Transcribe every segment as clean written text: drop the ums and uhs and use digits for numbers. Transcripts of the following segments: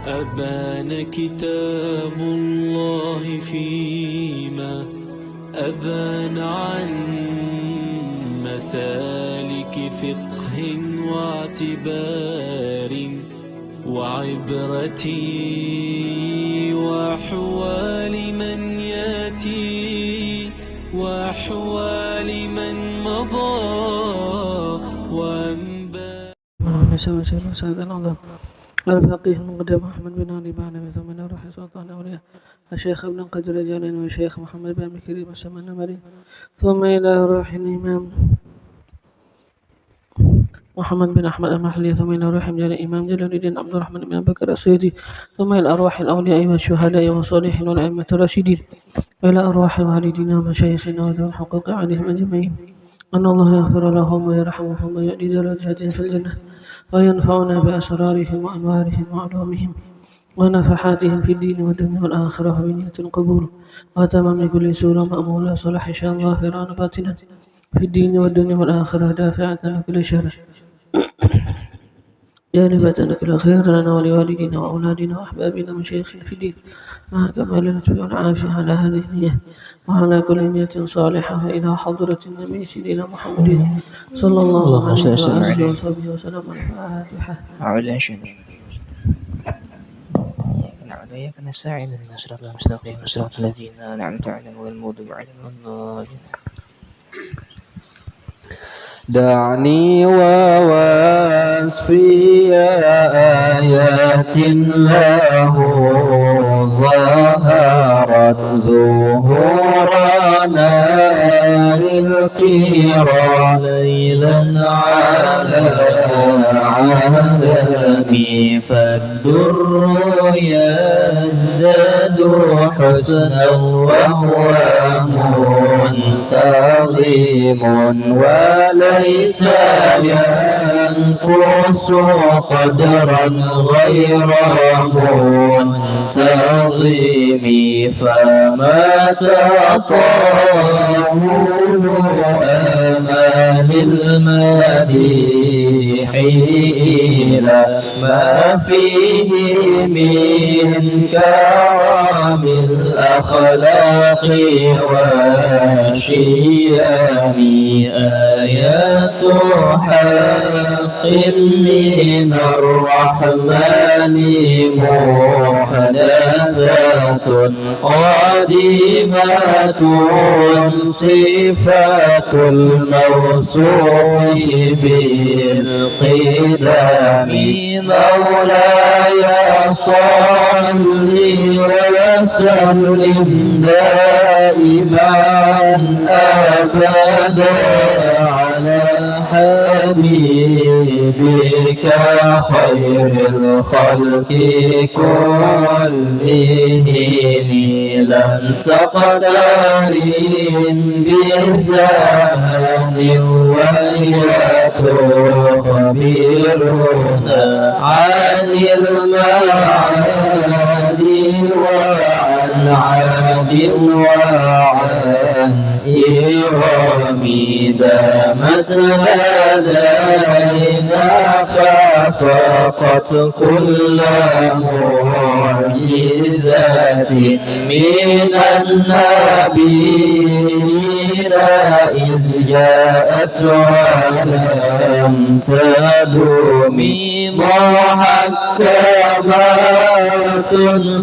أبان كتاب الله فيما أبان عن مسالك فقه واعتبار وعبرة وأحوال من يأتي وأحوال من مضى وأنباء. الفقيه المقدم محمد بن علي بعلم ثم روح سلطان الأولياء الشيخ ابن قدر الجليل والشيخ محمد بن أبي كريم السمن النمري ثم إلى روح الإمام محمد بن أحمد المحلي ثم إلى روح الإمام جلال الدين عبد الرحمن بن بكر السيدي ثم إلى أرواح الأولياء والشهداء والصالحين والأئمة الراشدين وإلى أرواح والدينا ومشايخنا وذوي الحقوق عليهم أجمعين أن الله يغفر لهم ويرحمهم ويؤدي درجاتهم في الجنة وينفعنا بأسرارهم وأنوارهم وعلومهم ونفحاتهم في الدين والدنيا والآخرة وبنية القبول وتمام كل سورة مأمولة صلح شاء ظاهرا باطنا في الدين والدنيا والآخرة دافعة لكل شر جانبة لكل خير لنا ولوالدينا وأولادنا وأحبابنا ومشايخنا في الدين مع كمال اللطف والعافية على هذه النية وعلى كل نية صالحة وإلى حضرة النبي سيدنا محمد صلى الله عليه وآله وصحبه وسلم. الفاتحة. نعم وإياك نستعين اهدنا الصراط المستقيم صراط الذين أنعمت عليهم غير المغضوب عليهم ولا الضالين. دعني ووصفي آيات له ظهرت زهورنا للقيرى ليلا على عالمي فالدر يزداد حسنا وهو منتظم وليس ينقص قدرا غير منتظم فما تطاول آمال المديح إلى ما فيه من كرم الأخلاق والشيم آيات حق من الرحمن محدثات قديمة صفات الموصوف بالقدم مولاي صل وسلم دائما أبدا على حبيبك خير الخلق كلهم لم تقدر بزمان وهي تخبرنا عن المعاني وعن عاد وعن إرام دامت لدينا ففقط كل معجزات من النبيين إذ جاءت ولم تدوم محكمات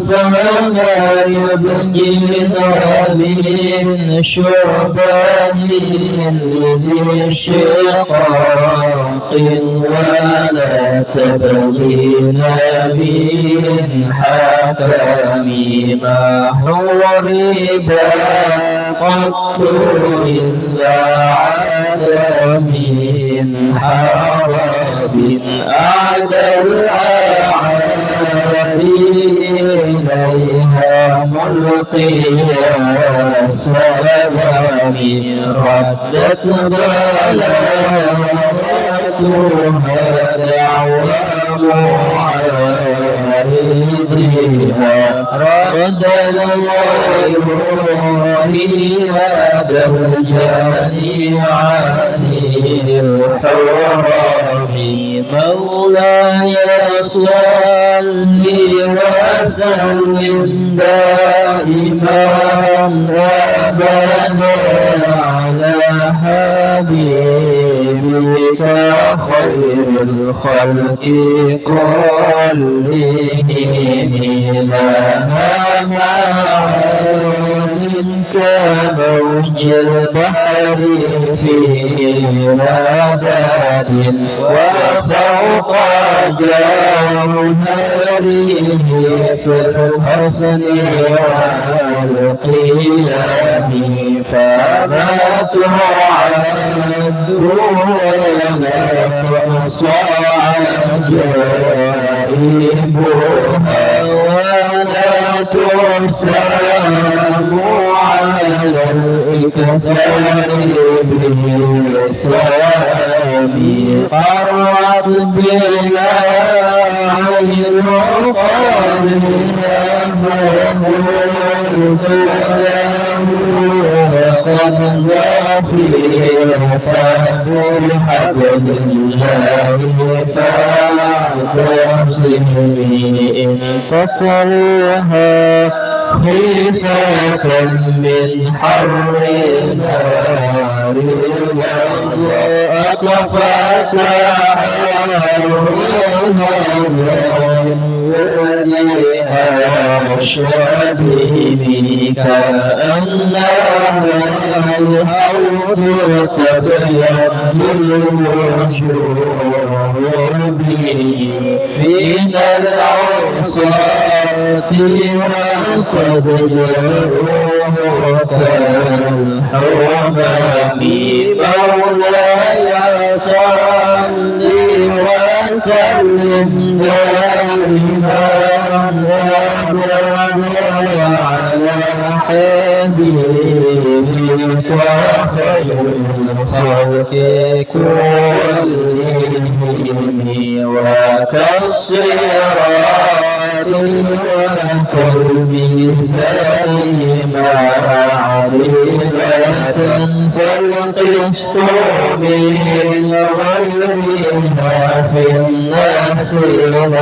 فما يبقينا من شعبان لذي شقاق ولا تبغينا من حكم ما حرب قط إلا عدم حرب أعد الأعادي إليها ملقيا السلام ردت ضلالتها دعوى معاد واردها رد الله هذا الجاني عن الحرام مولاي صل وسلم دائما أبدا على حبيبك خير الخلق كلهم لها معان كموج البحر في رباد وفوق جوهره في الحسن والقيام فما تعد ولا تحصى عجائبها ولا ترسم على الإكثار بالصواب قرت بلا عين قارئة وقد غفرت بالحبل الله فاعتصمي إن تطلها خيفة من حر نار أطفأت شبيبي كأنها الحوض تبيض الوجوه بين العصاة وقد جاءوا كالحمام مولاي صل وسلم دائما على حبيبك خير الخلق كلهم وكالصراط وكالميزان معرفة فالقسط من غيرها في الناس لم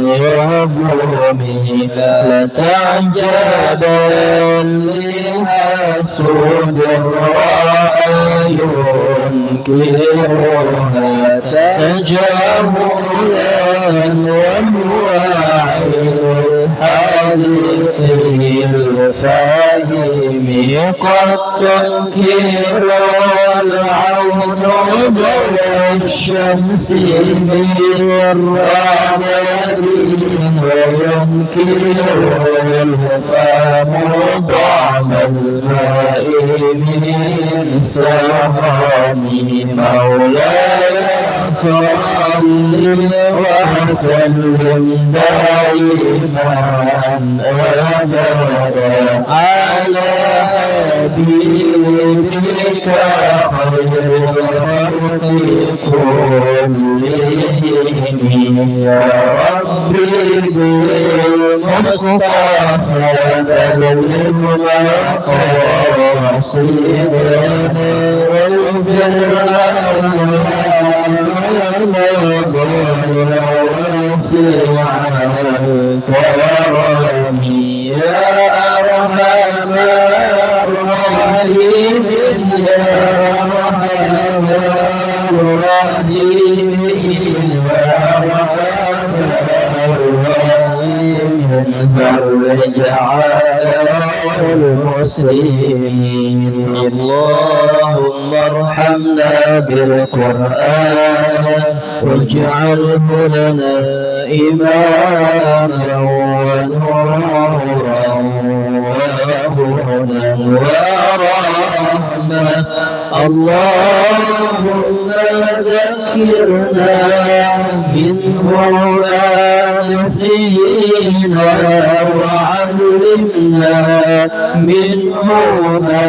يبرمي لتعجبا لحسود الرأي ينكرها تجاهلا وهو عين الحديث الفاهم قد تنكر العون ضوء الشمس بالرماد وينكر الفم طعم الماء من سهام مولاي صل وسلم دائما أبدا على حبيبك خير الخلق كلهم يا ربي بالمصطفى بلغ مقاصدنا واغفر لنا واسع كرمي يا أرحم الراحمين يا أرحم الراحمين يا أرحم الراحمين فرج على المسلمين اللهم ارحمنا بالقرآن واجعله لنا إماما ونورا وهدى ورحمة اللهم ذكرنا منه ما نسينا وعلمنا منه ما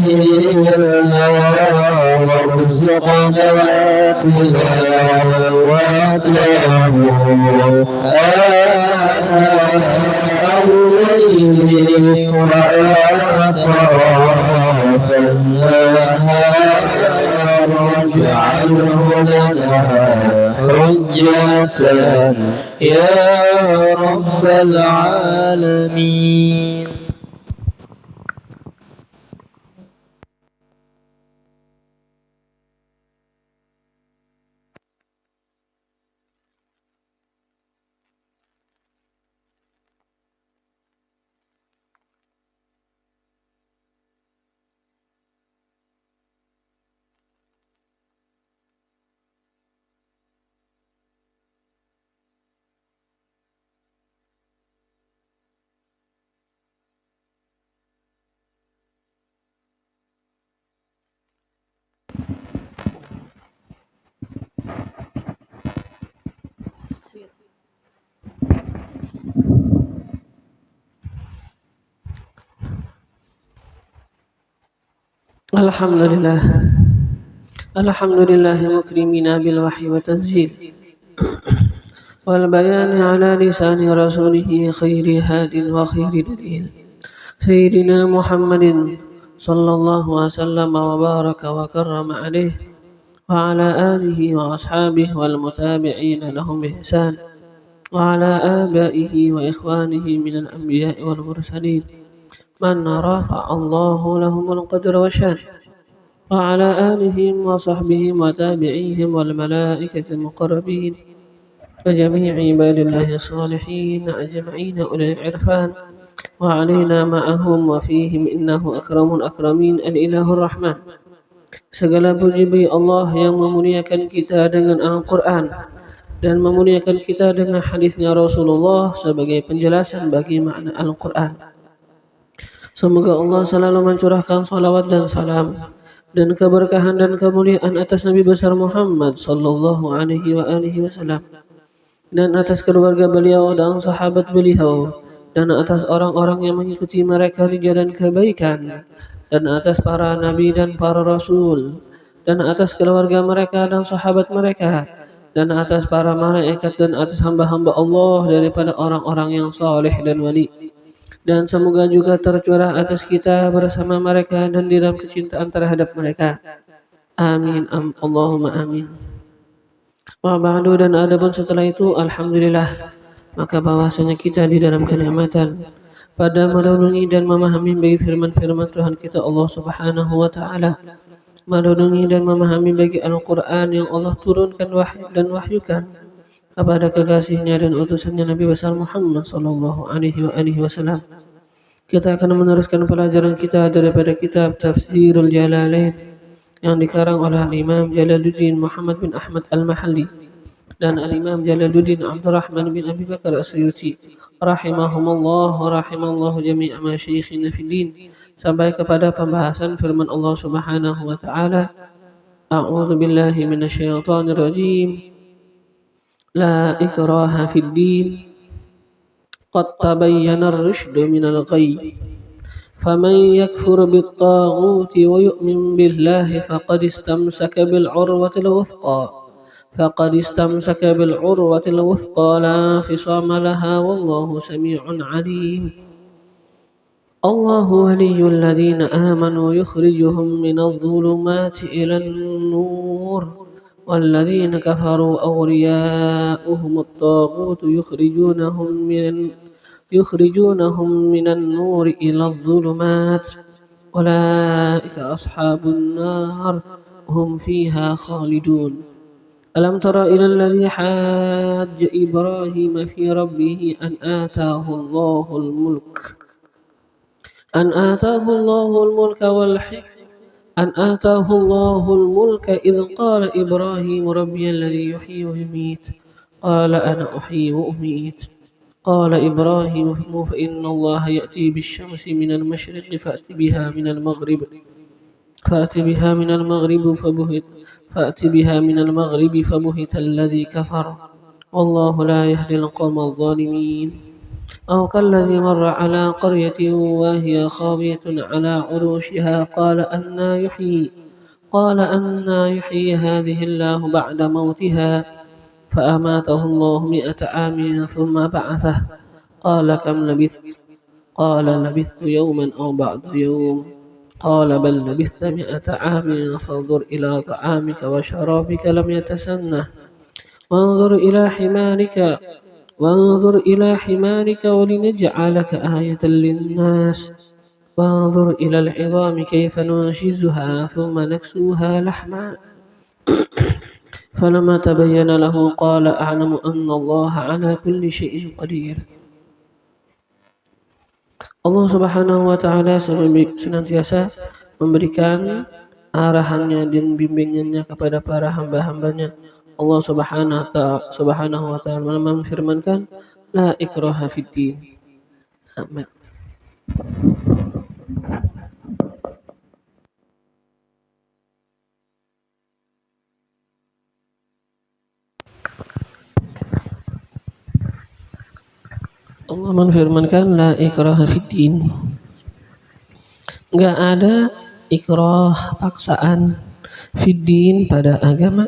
جهلنا وارزقنا تلاوته الليل وأطراف النهار واجعله لنا حجة يا رب العالمين. Alhamdulillah mukrimina bil wahyi wa tanzil wal bayani ala lisani rasulihi khairi hadin wa khairi dalil sayyidina Muhammadin sallallahu wasallam wa baraka wa karrama alaihi wa ala alihi wa ashabihi wal mutabi'ina lahum bi ihsan wa ala abaihi wa ikhwanihi minal anbiya'i wal mursalin man rafa'a Allahu lahumul qadra wa shan وعلى آلهم وصحبهم وتابعيهم والملائكة المقربين وجميع عباد الله الصالحين أجمعين أولي العرفان وعلينا معهم وفيهم إنه أكرم الأكرمين الإله الرحمن. Segala puji bagi Allah yang memuliakan kita dengan Al-Quran dan memuliakan kita dengan hadisnya Rasulullah sebagai penjelasan bagi makna Al-Quran. Semoga Allah selalu mencurahkan salawat dan salam dan keberkahan dan kemuliaan atas Nabi besar Muhammad sallallahu alaihi wasallam dan atas keluarga beliau dan sahabat beliau dan atas orang-orang yang mengikuti mereka di jalan kebaikan dan atas para nabi dan para rasul dan atas keluarga mereka dan sahabat mereka dan atas para malaikat dan atas hamba-hamba Allah daripada orang-orang yang saleh dan wali. Dan semoga juga tercurah atas kita bersama mereka dan di dalam kecintaan terhadap mereka. Amin. Allahumma amin. Wa ba'du, dan adapun setelah itu, alhamdulillah, maka bahwasanya kita di dalam kenikmatan pada merenungi dan memahami bagi firman-firman Tuhan kita Allah Subhanahu wa taala, merenungi dan memahami bagi Al-Qur'an yang Allah turunkan dan wahyukan kepada kekasihnya dan utusannya Nabi besar Muhammad sallallahu alaihi wasallam. Kita akan meneruskan pelajaran kita daripada kitab Tafsirul Jalalain yang dikarang oleh Imam Jalaluddin Muhammad bin Ahmad Al-Mahalli dan Imam Jalaluddin Abdurrahman bin Abi Bakar As-Suyuti rahimahumullah wa rahimallahu jami'a masyayikhina fid din, sampai kepada pembahasan firman Allah Subhanahu wa taala, A'udzu billahi minasyaitonir rajim. لا إكراه في الدين قد تبين الرشد من الغي فمن يكفر بالطاغوت ويؤمن بالله فقد استمسك بالعروة الوثقى لا انفصام لها والله سميع عليم. الله ولي الذين آمنوا يخرجهم من الظلمات إلى النور والذين كفروا أولياؤهم الطاغوت يخرجونهم من النور إلى الظلمات أولئك أصحاب النار هم فيها خالدون. ألم تر إلى الذي حاج إبراهيم في ربه أن آتاه الله الملك إذ قال إبراهيم ربي الذي يحيي ويميت قال أنا أحيي وأميت قال إبراهيم فإن الله يأتي بالشمس من المشرق فأت بها من المغرب فأت بها من المغرب فبهت الذي كفر والله لا يهدي القوم الظالمين أو كالذي مر على قرية وهي خاوية على عروشها قال أنى يحيي هذه الله بعد موتها فأماته الله 100 عام ثم بعثه قال كم لبثت قال لبثت يوما أو بعض يوم قال بل لبثت 100 عام فانظر إلى طعامك وشرابك لم يتسنه وانظر إلى حمارك ولنجعلك آية للناس وانظر إلى العظام كيف ننشزها ثم نكسوها لحما فلما تبين له قال أعلم أن الله على كل شيء قدير. Allah Subhanahu wa Ta'ala senantiasa memberikan arahannya dan bimbingannya kepada para hamba-hambanya. Allah Subhanahu wa Ta'ala memfirmankan, la ikraha fiddin. Amin. Allah menfirmankan la ikraha fiddin. Enggak ada ikrah, paksaan fiddin pada agama.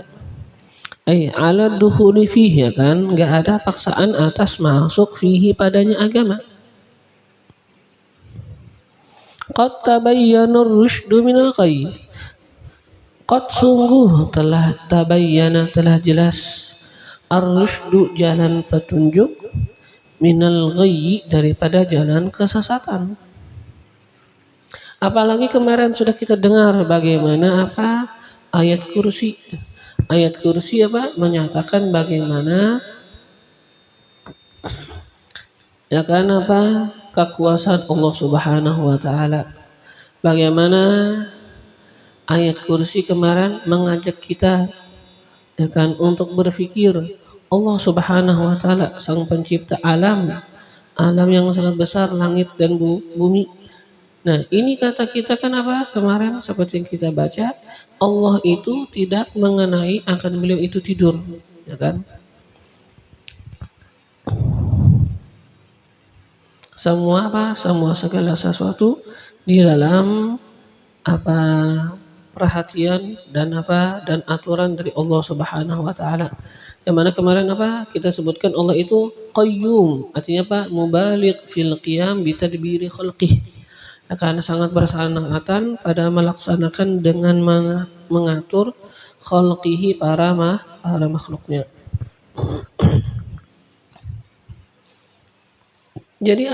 Ala dukhuli fihi, ya kan? Enggak ada paksaan atas masuk fihi padanya agama. Qad tabayyana ar-rusydu minal ghayy. Qad sungguh telah tabayyana, telah jelas ar-rusydu jalan petunjuk minal ghayyi daripada jalan kesesatan. Apalagi kemarin sudah kita dengar bagaimana ayat kursi menyatakan bagaimana kekuasaan Allah Subhanahu wa Ta'ala. Bagaimana ayat kursi kemarin mengajak kita untuk berpikir Allah Subhanahu wa Ta'ala sang pencipta alam yang sangat besar, langit dan bumi. Nah, ini kata kita kemarin seperti yang kita baca, Allah itu tidak mengenai akan beliau itu tidur, ya kan? Semua segala sesuatu di dalam perhatian dan aturan dari Allah Subhanahu wa Ta'ala. Yang mana kemarin kita sebutkan Allah itu qayyum, artinya mubaligh fil qiyam bi tadbiri khalqih. Karena sangat bersanatan pada melaksanakan dengan mengatur khalqihi para makhluknya. Jadi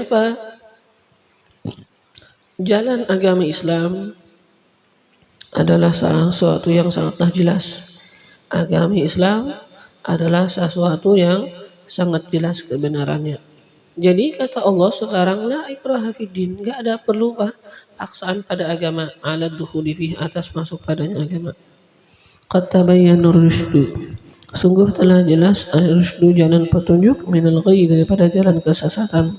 jalan agama Islam adalah sesuatu yang sangatlah jelas. Agama Islam adalah sesuatu yang sangat jelas kebenarannya. Jadi kata Allah sekarang la ikraha fiddin, enggak ada perlu paksaan pada agama, ala dukhuli fihi, atas masuk padanya agama. Qad tabayyana ar-rusydu, sungguh telah jelas ar-rusydu jalan petunjuk minal ghayy daripada jalan kesesatan.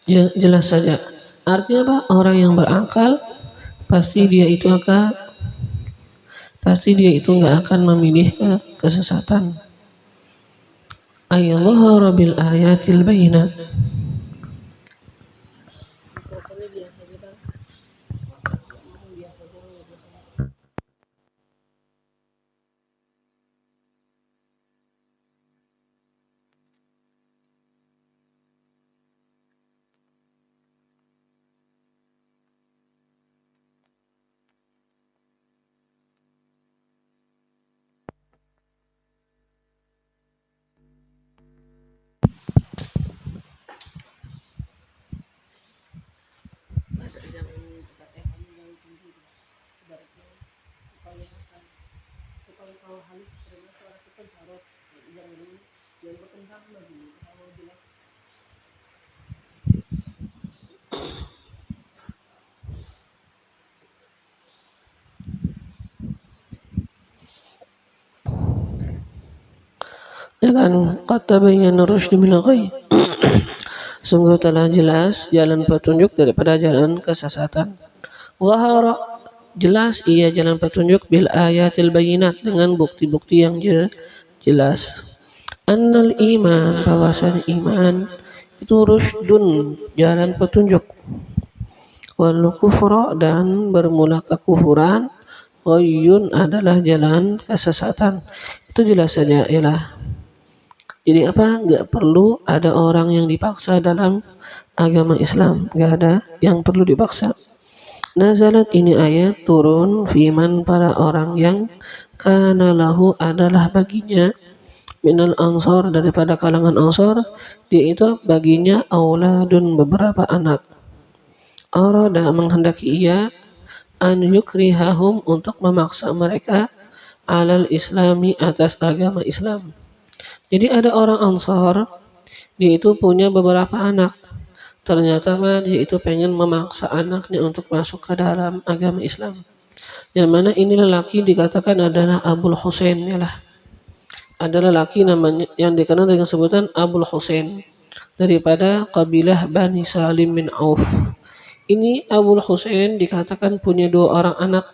Jelas saja. Artinya orang yang berakal pasti dia itu enggak akan memilih kesesatan. Ayallahu bil ayatil bayyinat. Dengan qad tabayyana ar-rusydu minal ghayy, sungguh telah jelas jalan petunjuk daripada jalan kesesatan. Wahara jelas ia jalan petunjuk bil ayatil bayinat dengan bukti-bukti yang jelas. Annal iman bahwasanya iman itu rusydun jalan petunjuk. Wal kufra dan bermula kekufuran, ghayyun adalah jalan kesesatan. Itu jelas saja ialah. Jadi enggak perlu ada orang yang dipaksa dalam agama Islam, enggak ada yang perlu dipaksa. Nazalat ini ayat turun fiman para orang yang kana lahu adalah baginya minal ansor daripada kalangan ansor, dia itu baginya auladun beberapa anak. Arada menghendaki ia an yukrihahum untuk memaksa mereka alal islami atas agama Islam. Jadi ada orang ansor, dia itu punya beberapa anak. Ternyata dia itu pengen memaksa anaknya untuk masuk ke dalam agama Islam. Yang mana ini lelaki dikatakan adalah Abul Husain yalah. Ada lelaki namanya yang dikenal dengan sebutan Abul Husain daripada kabilah Bani Salim bin Auf. Ini Abul Husain dikatakan punya 2 orang anak.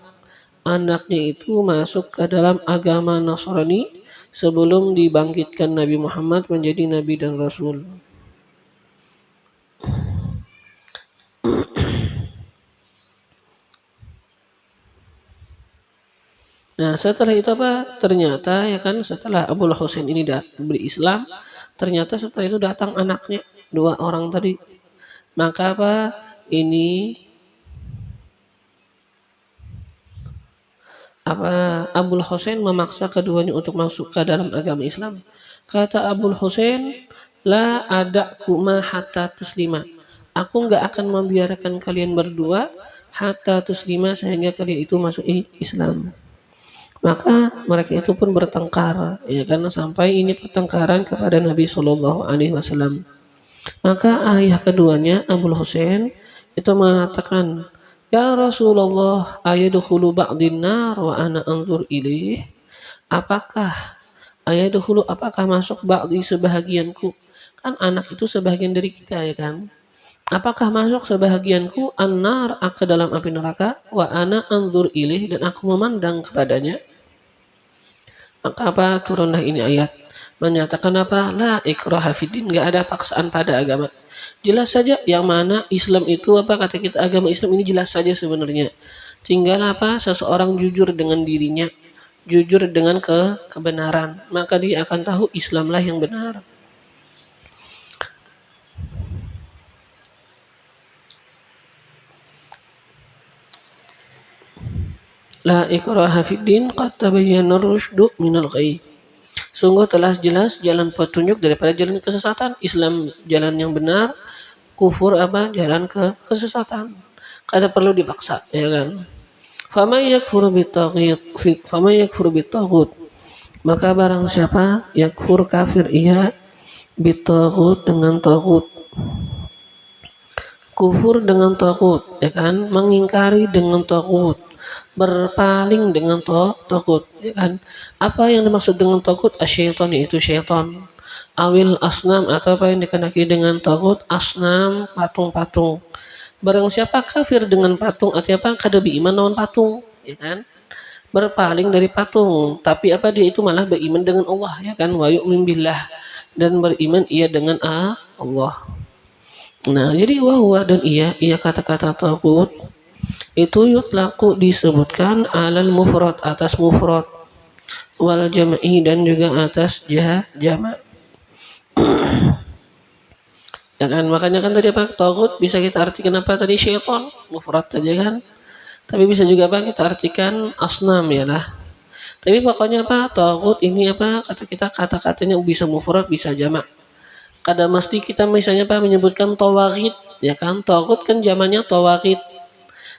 Anaknya itu masuk ke dalam agama Nasrani sebelum dibangkitkan Nabi Muhammad menjadi Nabi dan Rasul. Nah setelah itu ternyata ya kan setelah Abul Husain ini berislam, ternyata setelah itu datang anaknya 2 orang tadi. Maka ini Abul Husain memaksa keduanya untuk masuk ke dalam agama Islam. Kata Abul Husain, la ada'kuma hatta tuslima. Aku enggak akan membiarkan kalian berdua hatta tuslima sehingga kalian itu masuk Islam. Maka mereka itu pun bertengkar, ya karena sampai ini pertengkaran kepada Nabi Shallallahu Alaihi Wasallam. Maka ayah keduanya Abul Husain itu mengatakan, ya Rasulullah, ayadkhulu ba'din nar wa ana anzur ilaih. Apakah masuk ba'di sebahagianku? Kan anak itu sebahagian dari kita ya kan? Apakah masuk sebahagianku an-nar ke dalam api neraka wa ana anzur ilaih dan aku memandang kepadanya? Maka turunlah ini ayat menyatakan la ikraha fiddin, enggak ada paksaan pada agama. Jelas saja yang mana Islam itu kata kita agama Islam ini jelas saja sebenarnya. Tinggal seseorang jujur dengan dirinya, jujur dengan kebenaran, maka dia akan tahu Islamlah yang benar. La ikraha fiddin qad tabayyana ar-rusydu minal ghayy. Sungguh telah jelas jalan petunjuk daripada jalan kesesatan. Islam jalan yang benar, kufur jalan kesesatan. Kada perlu dipaksa, ya kan? Faman yakfur bitaghut, maka barang siapa yakfur kafir ia bitaghut dengan taghut. Kufur dengan taghut, ya kan? Mengingkari dengan taghut. Berpaling dengan taghut, ya kan? Apa yang dimaksud dengan taghut? Asyaitan, yaitu syaitan. Awil asnam, atau apa yang dikenaki dengan taghut? Asnam, patung-patung. Barang siapa kafir dengan patung, artinya kada beriman lawan patung, ya kan? Berpaling dari patung, tapi dia itu malah beriman dengan Allah, ya kan? Wa yu'min billah, dan beriman ia dengan Allah. Nah, jadi wahwa dan ia kata-kata taghut itu yutlaku disebutkan alal mufrad atas mufrad wal jam'i dan juga atas jamak. Ya kan, makanya kan tadi taghut bisa kita artikan tadi syaitan mufrad saja kan, tapi bisa juga kita artikan asnam ya lah. Tapi pokoknya taghut ini kata kita kata-katanya bisa mufrad bisa jamak. Kada mesti kita misalnya menyebutkan tawaghit, ya kan? Taghut kan jamaknya tawaghit.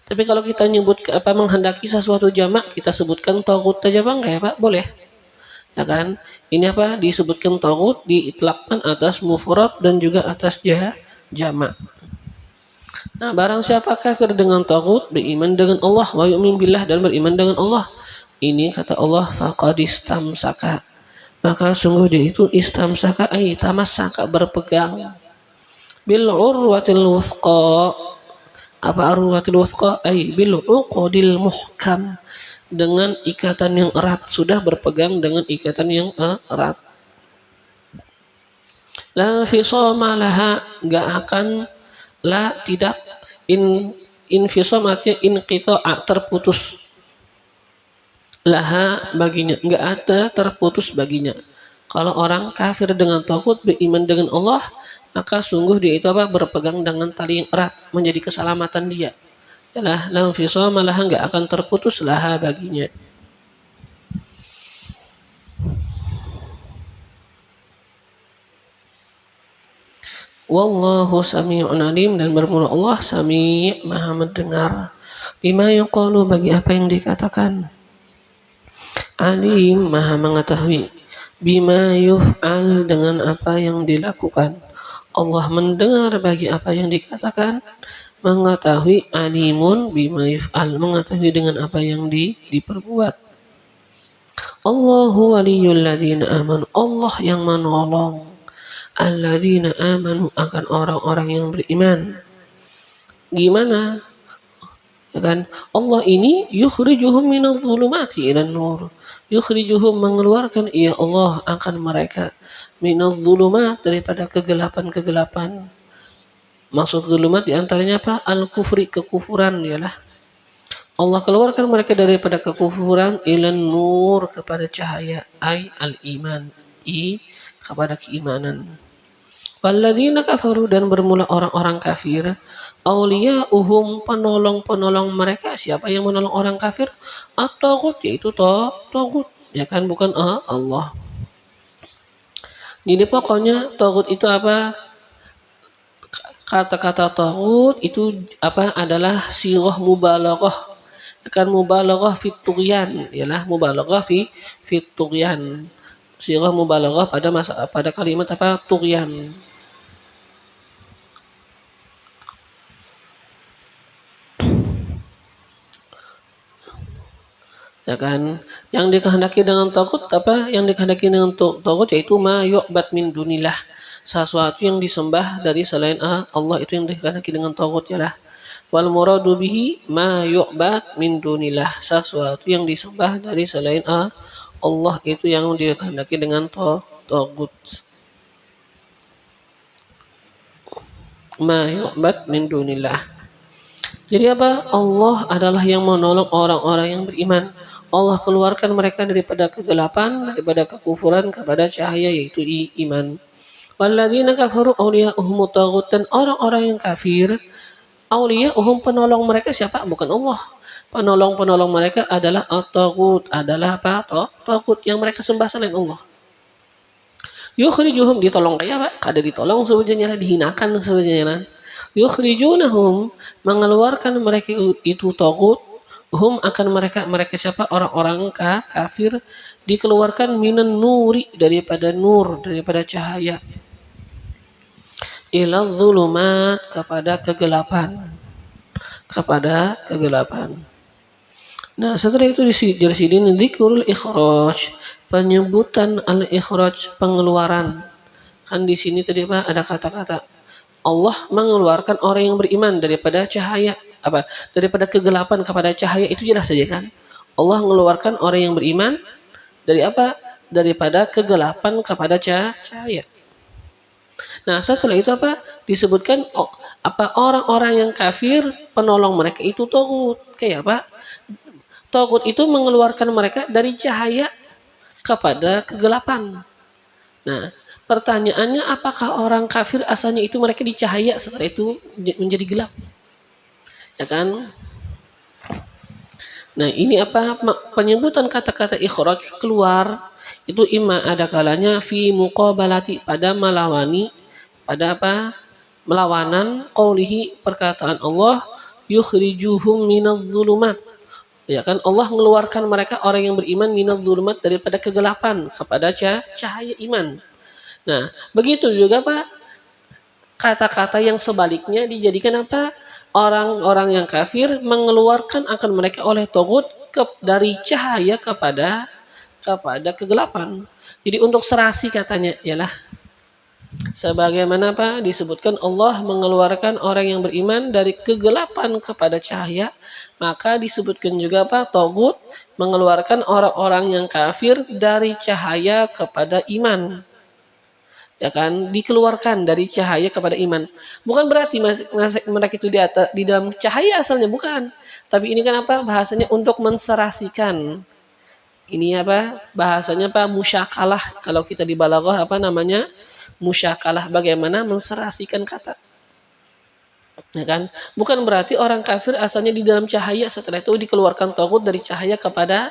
Tapi kalau kita nyebut menghendaki sesuatu jamak, kita sebutkan taghut saja enggak ya boleh. Ya kan? Ini disebutkan taghut diitlaqkan atas mufrad dan juga atas jamak. Nah, barang siapa kafir dengan taghut, beriman dengan Allah, wa yu'min billah dan beriman dengan Allah. Ini kata Allah faqad istamsaka. Maka sungguh dia itu istamsaka ay tamassaka berpegang bil urwatil wuthqa Apa arwatul wuthqa ay bil uqdil muhkam, dengan ikatan yang erat, sudah berpegang dengan ikatan yang erat. La fisama laha, enggak akan, la tidak, infisam artinya inqita'a, terputus, laha baginya, enggak ada terputus baginya. Kalau orang kafir dengan taghut, beriman dengan Allah, maka sungguh dia itu apa? Berpegang dengan tali yang erat, menjadi keselamatan dia. Yalah, lam fisama laha, enggak akan terputus laha baginya. Wallahu sami'un alim, dan bermula Allah sami', maha mendengar, bima yuqalu, bagi apa yang dikatakan, alim, maha mengetahui, bima yuf'al, dengan apa yang dilakukan. Allah mendengar bagi apa yang dikatakan, mengetahui, alimun bima yuf'al, mengetahui dengan apa yang diperbuat. Allahu waliyul ladzina amanu, Allah yang menolong alladzina amanu, akan orang-orang yang beriman. Gimana? Ya kan? Allah ini yukhrijuhum minadh dhulumati ilan nur. Yukhrijuhum, mengeluarkan ia Allah akan mereka, minadh dhulumat, daripada kegelapan-kegelapan. Maksud dhulumat diantaranya apa? Al-kufri, kekufuran, ialah Allah keluarkan mereka daripada kekufuran, ilan nur, kepada cahaya, ay al-iman, kepada keimanan. Walladzina kafaru, dan bermula orang-orang kafir, awliya'uhum, penolong-penolong mereka. Siapa yang menolong orang kafir? At-taghut, yaitu taghut, ya kan, bukan Allah. Jadi pokoknya taghut itu apa? Kata-kata taghut itu apa? Adalah sirah mubalaghah. Akan mubalaghah fit tughyan, ialah mubalaghah fit tughyan. Sirah mubalaghah pada kalimat apa? Tughyan. Ya kan, yang dikehendaki dengan taghut apa? Yang dikehendaki dengan taghut yaitu ma yu'bad min dunillah, sesuatu yang disembah dari selain Allah, itu yang dikehendaki dengan taghut, yalah. Wal muradu bihi ma yu'bad min dunillah, sesuatu yang disembah dari selain Allah, itu yang dikehendaki dengan taghut. Ma yu'bad min dunillah. Jadi apa? Allah adalah yang menolong orang-orang yang beriman. Allah keluarkan mereka daripada kegelapan, daripada kekufuran, kepada cahaya, yaitu iman. Walladzina kafaru awliya'uhum taghut, dan orang-orang yang kafir, awliya'uhum, penolong mereka siapa? Bukan Allah. Penolong-penolong mereka adalah at-taghut, adalah apa? Taghut yang mereka sembah selain Allah. Yukhrijuhum, ditolong kayak apa? Kada ditolong sebenarnya, dihinakan sebenarnya. Yukhrijunahum, mengeluarkan mereka itu taghut, hum, akan mereka siapa? Orang-orang kafir, dikeluarkan minan nuri, daripada nur, daripada cahaya, ila dhulumat, kepada kegelapan, Nah, setelah itu di sini dzikrul ikhraj, penyebutan al-ikhraj, pengeluaran. Kan di sini tadi apa? Ada kata-kata Allah mengeluarkan orang yang beriman daripada cahaya, apa? Daripada kegelapan kepada cahaya, itu jelas saja kan? Allah mengeluarkan orang yang beriman dari apa? Daripada kegelapan kepada cahaya. Nah, setelah itu apa? Disebutkan apa? Orang-orang yang kafir, penolong mereka itu taghut. Kayak apa? Taghut itu mengeluarkan mereka dari cahaya kepada kegelapan. Nah, pertanyaannya, apakah orang kafir asalnya itu mereka di cahaya, setelah itu menjadi gelap? Ya kan? Nah, ini apa? Penyebutan kata-kata ikhraj, keluar, itu imma ada kalanya fi muqabalati, pada melawani, pada apa? Melawanan qaulihi, perkataan Allah, yukhrijuhum minadh dhulumat. Ya kan, Allah mengeluarkan mereka orang yang beriman minadh dhulumat, daripada kegelapan kepada cahaya iman. Nah, begitu juga Pak, kata-kata yang sebaliknya dijadikan apa? Orang-orang yang kafir mengeluarkan akan mereka oleh taghut dari cahaya kepada kegelapan. Jadi untuk serasi katanya, ialah Sebagaimana apa disebutkan Allah mengeluarkan orang yang beriman dari kegelapan kepada cahaya, maka disebutkan juga apa Togut mengeluarkan orang-orang yang kafir dari cahaya kepada iman. Ya kan, dikeluarkan dari cahaya kepada iman. Bukan berarti mereka itu di dalam cahaya asalnya, bukan. Tapi ini kan apa bahasanya untuk menserasikan. Ini apa bahasanya apa musyakalah. Kalau kita di balaghah apa namanya? Musyakalah, bagaimana menserasikan kata. Ya kan? Bukan berarti orang kafir asalnya di dalam cahaya, setelah itu dikeluarkan tagut dari cahaya kepada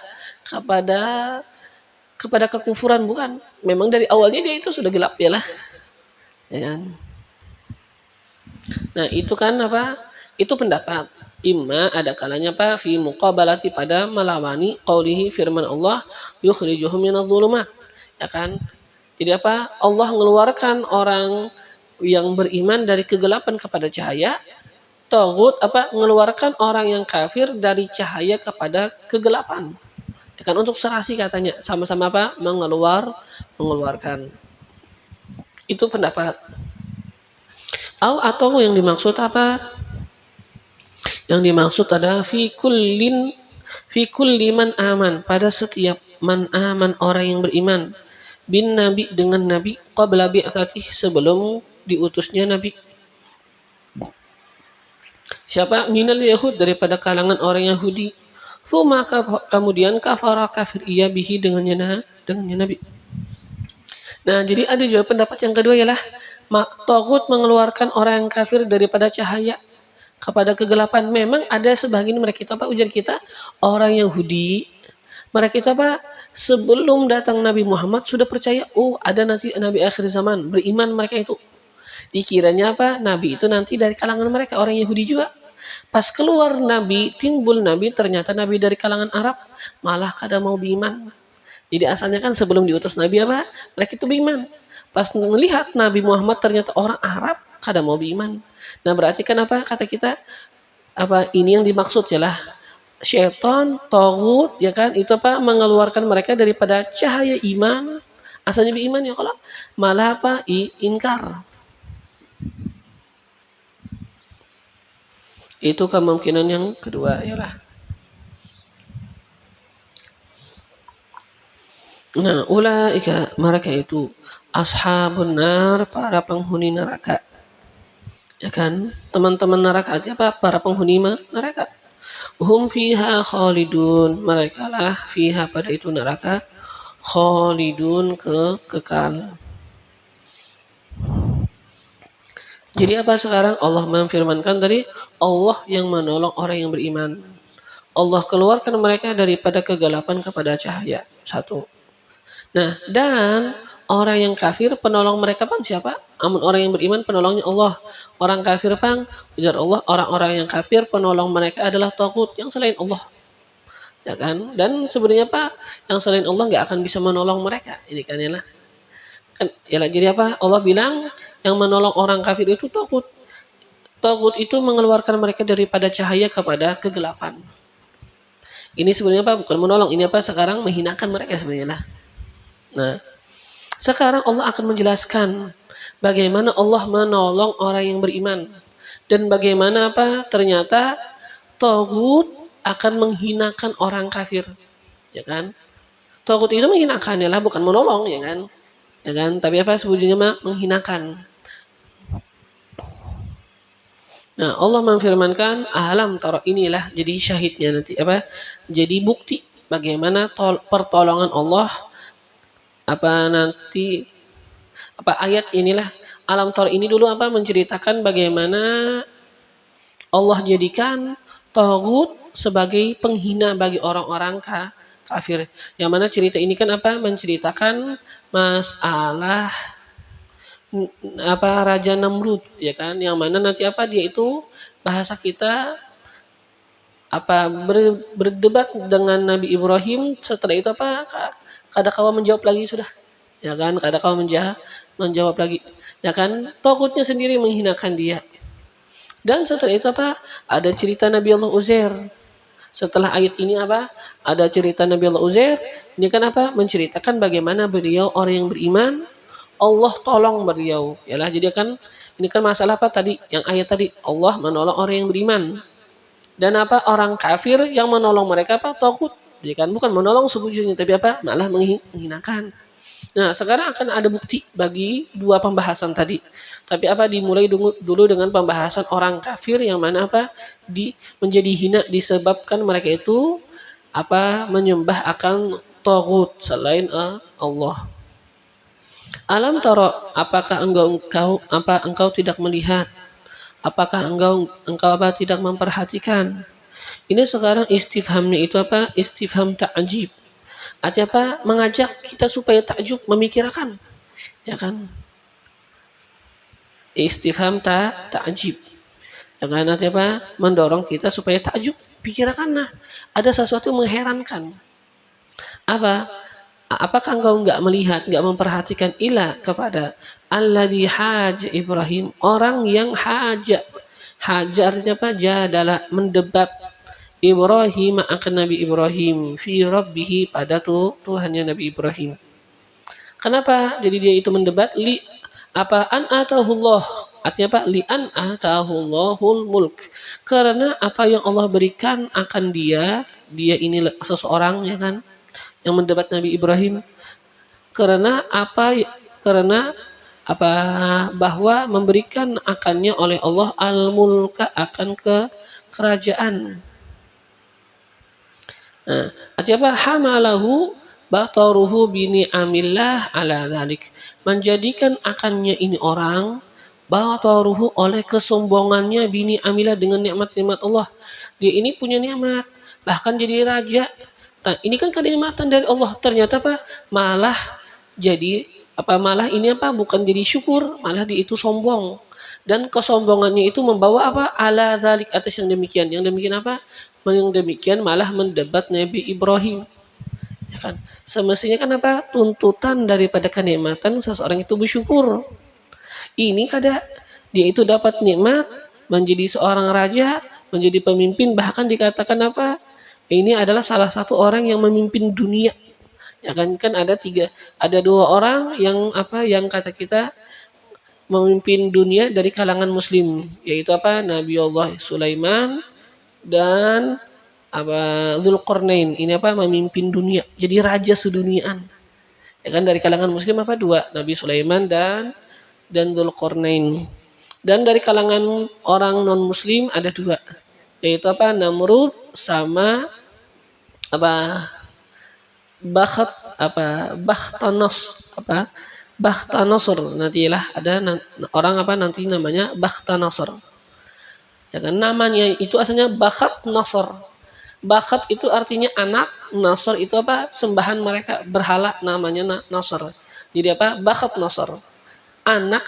kekufuran, bukan. Memang dari awalnya dia itu sudah gelap ya lah. Ya kan? Nah, itu kan apa? Itu pendapat. Imma ada kalanya apa? Fi muqabalati pada melawani qaulihi firman Allah yukhrijuhum minadh-dhulumat. Ya kan? Jadi apa? Allah mengeluarkan orang yang beriman dari kegelapan kepada cahaya. Tagut apa? Mengeluarkan orang yang kafir dari cahaya kepada kegelapan. Ya kan, untuk serasi katanya, sama-sama apa? Mengeluarkan. Itu pendapat. Atau yang dimaksud apa? Yang dimaksud adalah fi kulli man aman, pada setiap man aman orang yang beriman. Bin nabi dengan nabi qabla bi'tsatih, sebelum diutusnya nabi. Siapa? Minal yahud, daripada kalangan orang Yahudi. Tsumma kemudian kafara kafir ia bihi dengannya nabi. Nah, jadi ada juga pendapat yang kedua ialah tagut mengeluarkan orang yang kafir daripada cahaya kepada kegelapan. Memang ada sebagian mereka itu apa ujar kita orang Yahudi. Mereka itu apa? Sebelum datang Nabi Muhammad sudah percaya, ada nanti Nabi akhir zaman, beriman mereka itu. Dikiranya apa? Nabi itu nanti dari kalangan mereka, orang Yahudi juga. Pas keluar Nabi, timbul Nabi, ternyata Nabi dari kalangan Arab, malah kada mau beriman. Jadi asalnya kan sebelum diutus Nabi apa? Mereka itu beriman. Pas melihat Nabi Muhammad ternyata orang Arab, kada mau beriman. Nah, berarti kan apa? Kata kita, apa ini yang dimaksud ialah syaitan, tagut, ya kan, itu apa mengeluarkan mereka daripada cahaya iman, asalnya beriman ya kalau malah apa ingkar. Itu kemungkinan yang kedua ialah. Nah, ulaika mereka itu ashabun nar, para penghuni neraka. Ya kan, teman-teman neraka aja apa para penghuni neraka. Hum fiha khalidun, mereka lah fiha pada itu neraka khalidun kekal. Jadi apa sekarang Allah memfirmankan tadi Allah yang menolong orang yang beriman. Allah keluarkan mereka daripada kegelapan kepada cahaya. Satu. Nah, dan orang yang kafir penolong mereka pun siapa? Amun orang yang beriman penolongnya Allah. Orang kafir pang ujar Allah, orang-orang yang kafir penolong mereka adalah tagut yang selain Allah. Ya kan? Dan sebenarnya apa? Yang selain Allah enggak akan bisa menolong mereka. Ini kan ya lah. Kan ya lah, jadi apa? Allah bilang yang menolong orang kafir itu tagut. Tagut itu mengeluarkan mereka daripada cahaya kepada kegelapan. Ini sebenarnya apa? Bukan menolong, ini apa? Sekarang menghinakan mereka sebenarnya lah. Nah, sekarang Allah akan menjelaskan bagaimana Allah menolong orang yang beriman dan bagaimana apa ternyata tagut akan menghinakan orang kafir, ya kan? Tagut itu menghinakan ya lah, bukan menolong, ya kan? Ya kan? Tapi apa sebujurnya menghinakan. Nah, Allah memfirmankan alam tara, inilah jadi syahidnya nanti apa? Jadi bukti bagaimana pertolongan Allah ayat inilah alam tara ini dulu apa menceritakan bagaimana Allah jadikan tagut sebagai penghina bagi orang-orang kafir. Yang mana cerita ini kan apa menceritakan masalah Raja Namrud, ya kan, yang mana nanti dia itu bahasa kita berdebat dengan Nabi Ibrahim, setelah itu kada kawa menjawab lagi sudah, ya kan, kada kawa menjawab lagi, ya kan, takutnya sendiri menghinakan dia. Dan setelah itu ada cerita Nabi Allah Uzair. Setelah ayat ini ada cerita Nabi Allah Uzair, ini kan menceritakan bagaimana beliau orang yang beriman, Allah tolong beliau. Yalah, jadi kan ini kan masalah apa tadi? Yang ayat tadi, Allah menolong orang yang beriman. Dan apa orang kafir yang menolong mereka apa? Tagut. Jadi kan bukan menolong sebujurnya, tapi apa? Malah menghinakan. Nah, sekarang akan ada bukti bagi dua pembahasan tadi. Tapi apa dimulai dulu dengan pembahasan orang kafir yang mana apa? Menjadi hina disebabkan mereka itu apa? Menyembah akan tagut selain Allah. Alam taro, apakah engkau tidak melihat? Apakah engkau apa tidak memperhatikan? Ini sekarang istifhamnya itu apa? Istifham ta'jib. Artinya apa? Mengajak kita supaya takjub, memikirkan. Ya kan? Istifham ta'jib. Ya kan? Artinya apa? Mendorong kita supaya takjub. Pikirkan, nah, ada sesuatu yang mengherankan. Apa? Apakah engkau enggak melihat, enggak memperhatikan ila kepada alladzi haja Ibrahim, orang yang haja artinya apa? Jadalah, mendebat Ibrahim akan Nabi Ibrahim fi rabbih pada Tuhannya Nabi Ibrahim. Kenapa? Jadi dia itu mendebat li apa an atahullah. Artinya apa? Li an atahullahul mulk. Karena apa yang Allah berikan akan dia ini seseorang ya kan yang mendebat Nabi Ibrahim. Karena bahwa memberikan akannya oleh Allah al-mulka akan kerajaan. Nah, artinya apa? Hamalahu bataruhu bini amillah ala dhalik. Menjadikan akannya ini orang bataruhu oleh kesombongannya bini amillah dengan nikmat-nikmat Allah. Dia ini punya nikmat, bahkan jadi raja. Nah, ini kan kenikmatan dari Allah. Ternyata apa? Malah ini bukan jadi syukur, malah dia itu sombong. Dan kesombongannya itu membawa apa? Ala dzalik, atas yang demikian. Yang demikian apa? Yang demikian malah mendebat Nabi Ibrahim. Ya kan? Semestinya kan apa? Tuntutan daripada kenikmatan seseorang itu bersyukur. Ini dia itu dapat nikmat, menjadi seorang raja, menjadi pemimpin, bahkan dikatakan apa? Ini adalah salah satu orang yang memimpin dunia. Ya kan ada dua orang yang kata kita memimpin dunia dari kalangan muslim, yaitu apa? Nabi Allah Sulaiman dan Dzulqarnain. Ini memimpin dunia, jadi raja seduniaan. Ya kan dari kalangan muslim dua, Nabi Sulaiman dan Dzulqarnain. Dan dari kalangan orang non muslim ada dua, yaitu Namrud sama Bakhtanasr. Nantilah ada orang nanti namanya Bakhtanasr. Ya kan namanya itu asalnya Bakhtanasr. Bakhat itu artinya anak, Nasr itu sembahan mereka berhala namanya Nasr. Jadi Bakhtanasr. Anak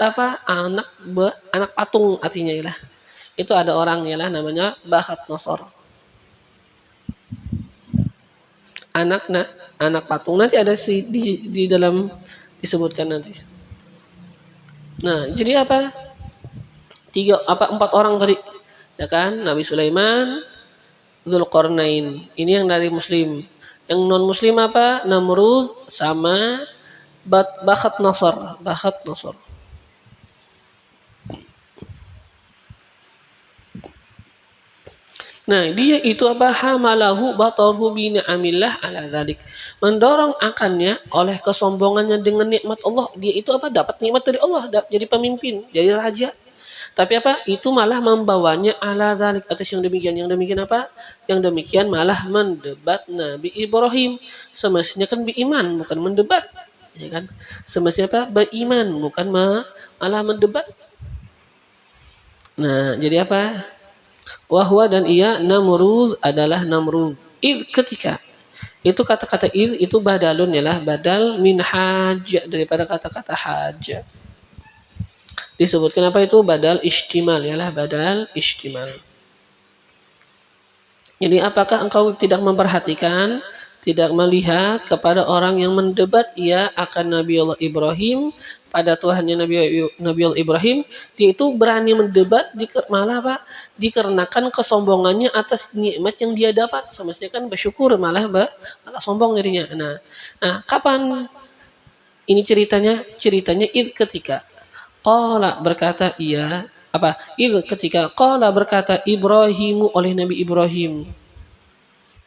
anak patung artinya ialah. Itu ada orang ialah namanya Bakhtanasr. Anak patung, nanti ada di dalam disebutkan nanti. Nah, jadi empat orang tadi, ya kan? Nabi Sulaiman, Dzulqarnain. Ini yang dari muslim. Yang non muslim Namrud sama Bakhtanasr. Nah, dia itu hamalahu bataruhu bi ni'amillah ala dzalik. Mendorong akannya oleh kesombongannya dengan nikmat Allah. Dia itu dapat nikmat dari Allah, jadi pemimpin, jadi raja. Tapi itu malah membawanya ala dzalik, atas yang demikian. Yang demikian malah mendebat Nabi Ibrahim. Semestinya kan beriman, bukan mendebat. Ya kan? Semestinya beriman, bukan malah mendebat. Nah, jadi wahwa dan ia Namrud adalah Namrud. Ketika itu kata-kata itu badalun ialah badal min haja, daripada kata-kata haja. Disebutkan itu badal istimal, ialah badal istimal. Jadi apakah engkau tidak memperhatikan, tidak melihat kepada orang yang mendebat ia akan Nabi Allah Ibrahim, pada Tuhannya Nabi Allah Ibrahim? Dia itu berani mendebat malah dikarenakan kesombongannya atas nikmat yang dia dapat. Semestinya kan bersyukur, malah sombong dirinya. Nah, kapan Ini ceritanya id ketika qala berkata id ketika qala berkata Ibrahimu oleh Nabi Ibrahim.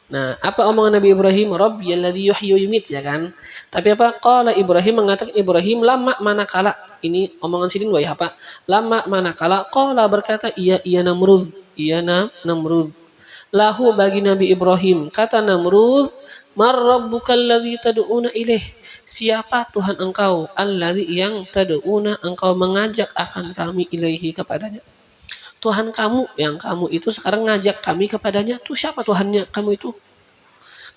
Nah, apa omongan Nabi Ibrahim? Rabbiyalladzi yuhyi wa yumit, ya kan? Tapi apa? Qala Ibrahim mengatakan Ibrahim lama manakala. Ini omongan sidin wa ya apa? Lama manakala qala berkata iya Namrud. Namrud. Lahu bagi Nabi Ibrahim kata Namrud, "Mar rabbukal ladzi tad'una ilaih?" Siapa Tuhan engkau? Alladzi yang tad'una engkau mengajak akan kami ilaihi kepadanya. Tuhan kamu yang kamu itu sekarang ngajak kami kepadanya, tuh siapa Tuhannya kamu itu?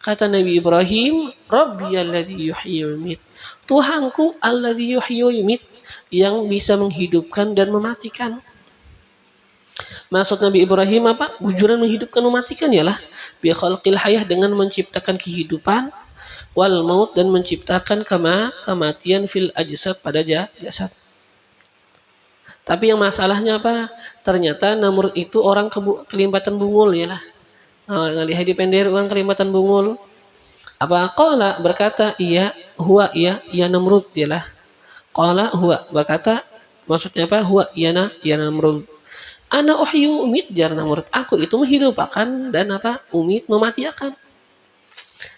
Kata Nabi Ibrahim, Rabbiyalladzi yuhyi wa yumit. Tuhanku alladzi yuhyi wa yumit, yang bisa menghidupkan dan mematikan. Maksud Nabi Ibrahim apa? Bujuran menghidupkan mematikan ialah bi khalqil hayah, dengan menciptakan kehidupan, wal maut dan menciptakan kematian fil ajsad pada jasad. Tapi yang masalahnya apa? Ternyata Namrud itu orang kelimpatan bungul ya lah. Ngalihat di pender orang kelimpatan bungul. Apa qala berkata iya Namrud dialah. Qala huwa berkata maksudnya apa? Huwa ya Namrud. Ana uhyu umit jar Namrud. Aku itu menghidupkan dan apa? Umit mematikan.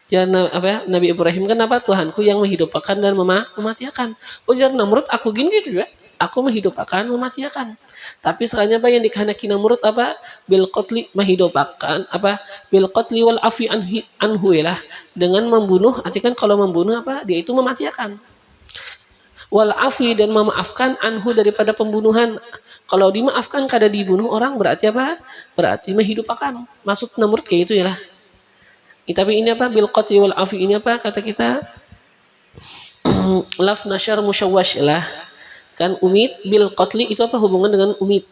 Jangan apa? Nabi Ibrahim kan apa? Tuhanku yang menghidupkan dan mematikan. Ujar Namrud aku gini gitu ya. Aku menghidupkan, mematikan. Tapi sekarang apa yang dikehendaki Namrud apa? Bil qatli menghidupkan apa? Bil qatli wal afi anhu lah. Dengan membunuh, artikan kalau membunuh apa? Dia itu mematikan. Wal afi dan memaafkan anhu daripada pembunuhan. Kalau dimaafkan kada dibunuh orang berarti apa? Berarti menghidupkan. Maksud Namrud kayak itu ya lah. Tapi ini apa? Bil qatli wal afi ini apa? Kata kita laf nasyar musyawwash lah. Kan umit bil qatli itu apa hubungan dengan umit,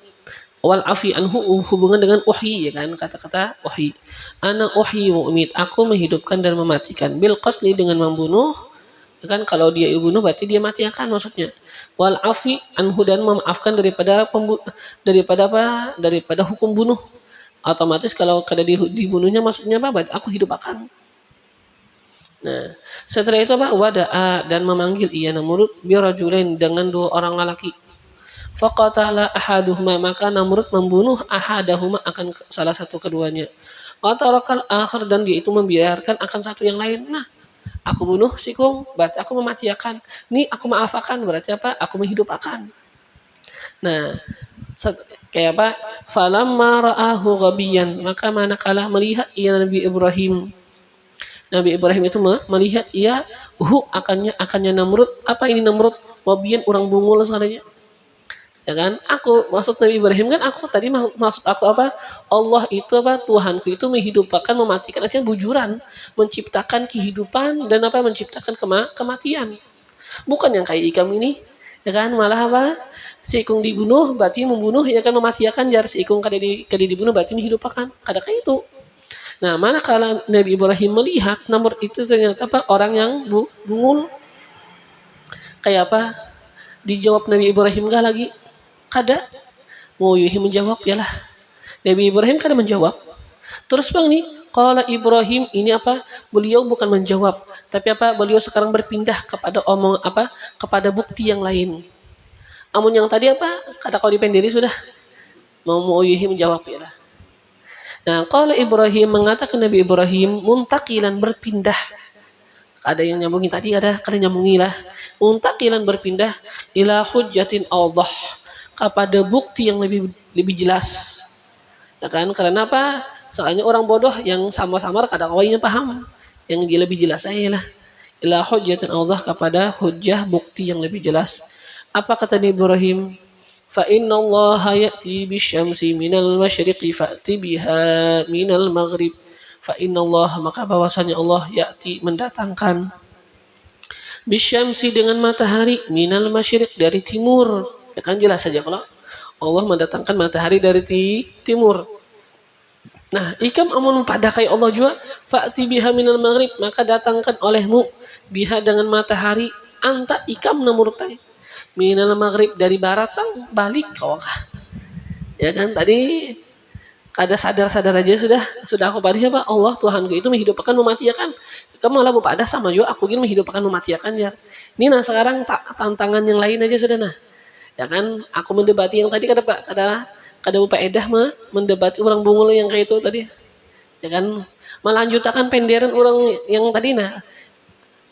wal afi anhu hubungan dengan uhyi ya kan, kata-kata uhyi. Ana uhyi wa umit, aku menghidupkan dan mematikan. Bil qatli dengan membunuh ya kan, kalau dia bunuh berarti dia matikan maksudnya. Wal afi anhu dan memaafkan daripada hukum bunuh. Otomatis kalau kada dibunuhnya maksudnya apa? Berarti aku hidupkan. Nah, setelah itu apa? Wada'a dan memanggil ia Namrud birajulain dengan dua orang lelaki. Faqatala ahaduhuma, maka Namrud membunuh ahadahuma akan salah satu keduanya. Wa tarakal akhar, dan dia itu membiarkan akan satu yang lain. Nah, aku bunuh si kung, berarti aku mematikan. Nih aku maafkan, berarti apa? Aku menghidupkan. Nah, kayak apa? Falamma ra'ahu ghabiyan, maka manakala melihat ia Nabi Ibrahim itu melihat ia akannya Namrud. Apa ini Namrud? Wabian orang bungul sekarang ya kan? Aku maksud Nabi Ibrahim kan aku tadi maksud aku apa? Allah itu apa? Tuhanku itu menghidupkan mematikan, artinya bujuran menciptakan kehidupan dan apa? Menciptakan kematian. Bukan yang kayak ikam ini ya kan, malah apa? Si ikung dibunuh berarti membunuh ya kan, mematikan. Jar si ikung kada dibunuh berarti menghidupkan. Kada kayak itu. Nah, manakala Nabi Ibrahim melihat Namrud itu ternyata apa? Orang yang bungul. Kayak apa? Dijawab Nabi Ibrahim enggak lagi? Kada. Mau yuhi menjawab ya lah. Nabi Ibrahim kada menjawab. Terus bang nih, qala Ibrahim ini apa? Beliau bukan menjawab, tapi apa? Beliau sekarang berpindah kepada kepada bukti yang lain. Amun yang tadi apa? Kada kau dipendiri sudah. Mau yuhi menjawab ya lah. Nah, kalau Ibrahim mengatakan Nabi Ibrahim muntakilan berpindah. Ada yang nyambungi tadi, kada nyambungi lah. Muntakilan berpindah ila hujjatin Allah, kepada bukti yang lebih jelas. Ya kan? Karena apa? Soalnya orang bodoh yang sama-samar kada kawainya paham. Yang dia lebih jelas saya lah. Ila hujjatin Allah, kepada hujjah bukti yang lebih jelas. Apa kata Nabi Ibrahim? Fa inna Allah ya'ti bisyamsi minal masyriqi fa'ti biha minal maghrib. Fa inna Allah, maka bahwasanya Allah ya'ti mendatangkan bisyamsi dengan matahari minal masyriq dari timur. Ya kan jelas saja kalau Allah mendatangkan matahari dari timur. Nah, ikam amun padakai Allah juga fa'ti biha minal maghrib, maka datangkan olehmu biha dengan matahari anta ikam namurtai minal maghrib dari barat bang balik kawakah. Ya kan tadi Kada sadar-sadar aja sudah aku padih apa Allah Tuhanku itu menghidupkan mematikan. Kamu malah pada sama juga aku gini menghidupkan mematikan ya. Ini nah sekarang tantangan yang lain aja sudah nah. Ya kan aku mendebati yang tadi kada Bapak Edah mah mendebati orang bungul yang kayak itu tadi. Ya kan melanjutkan penderan orang yang tadi nah.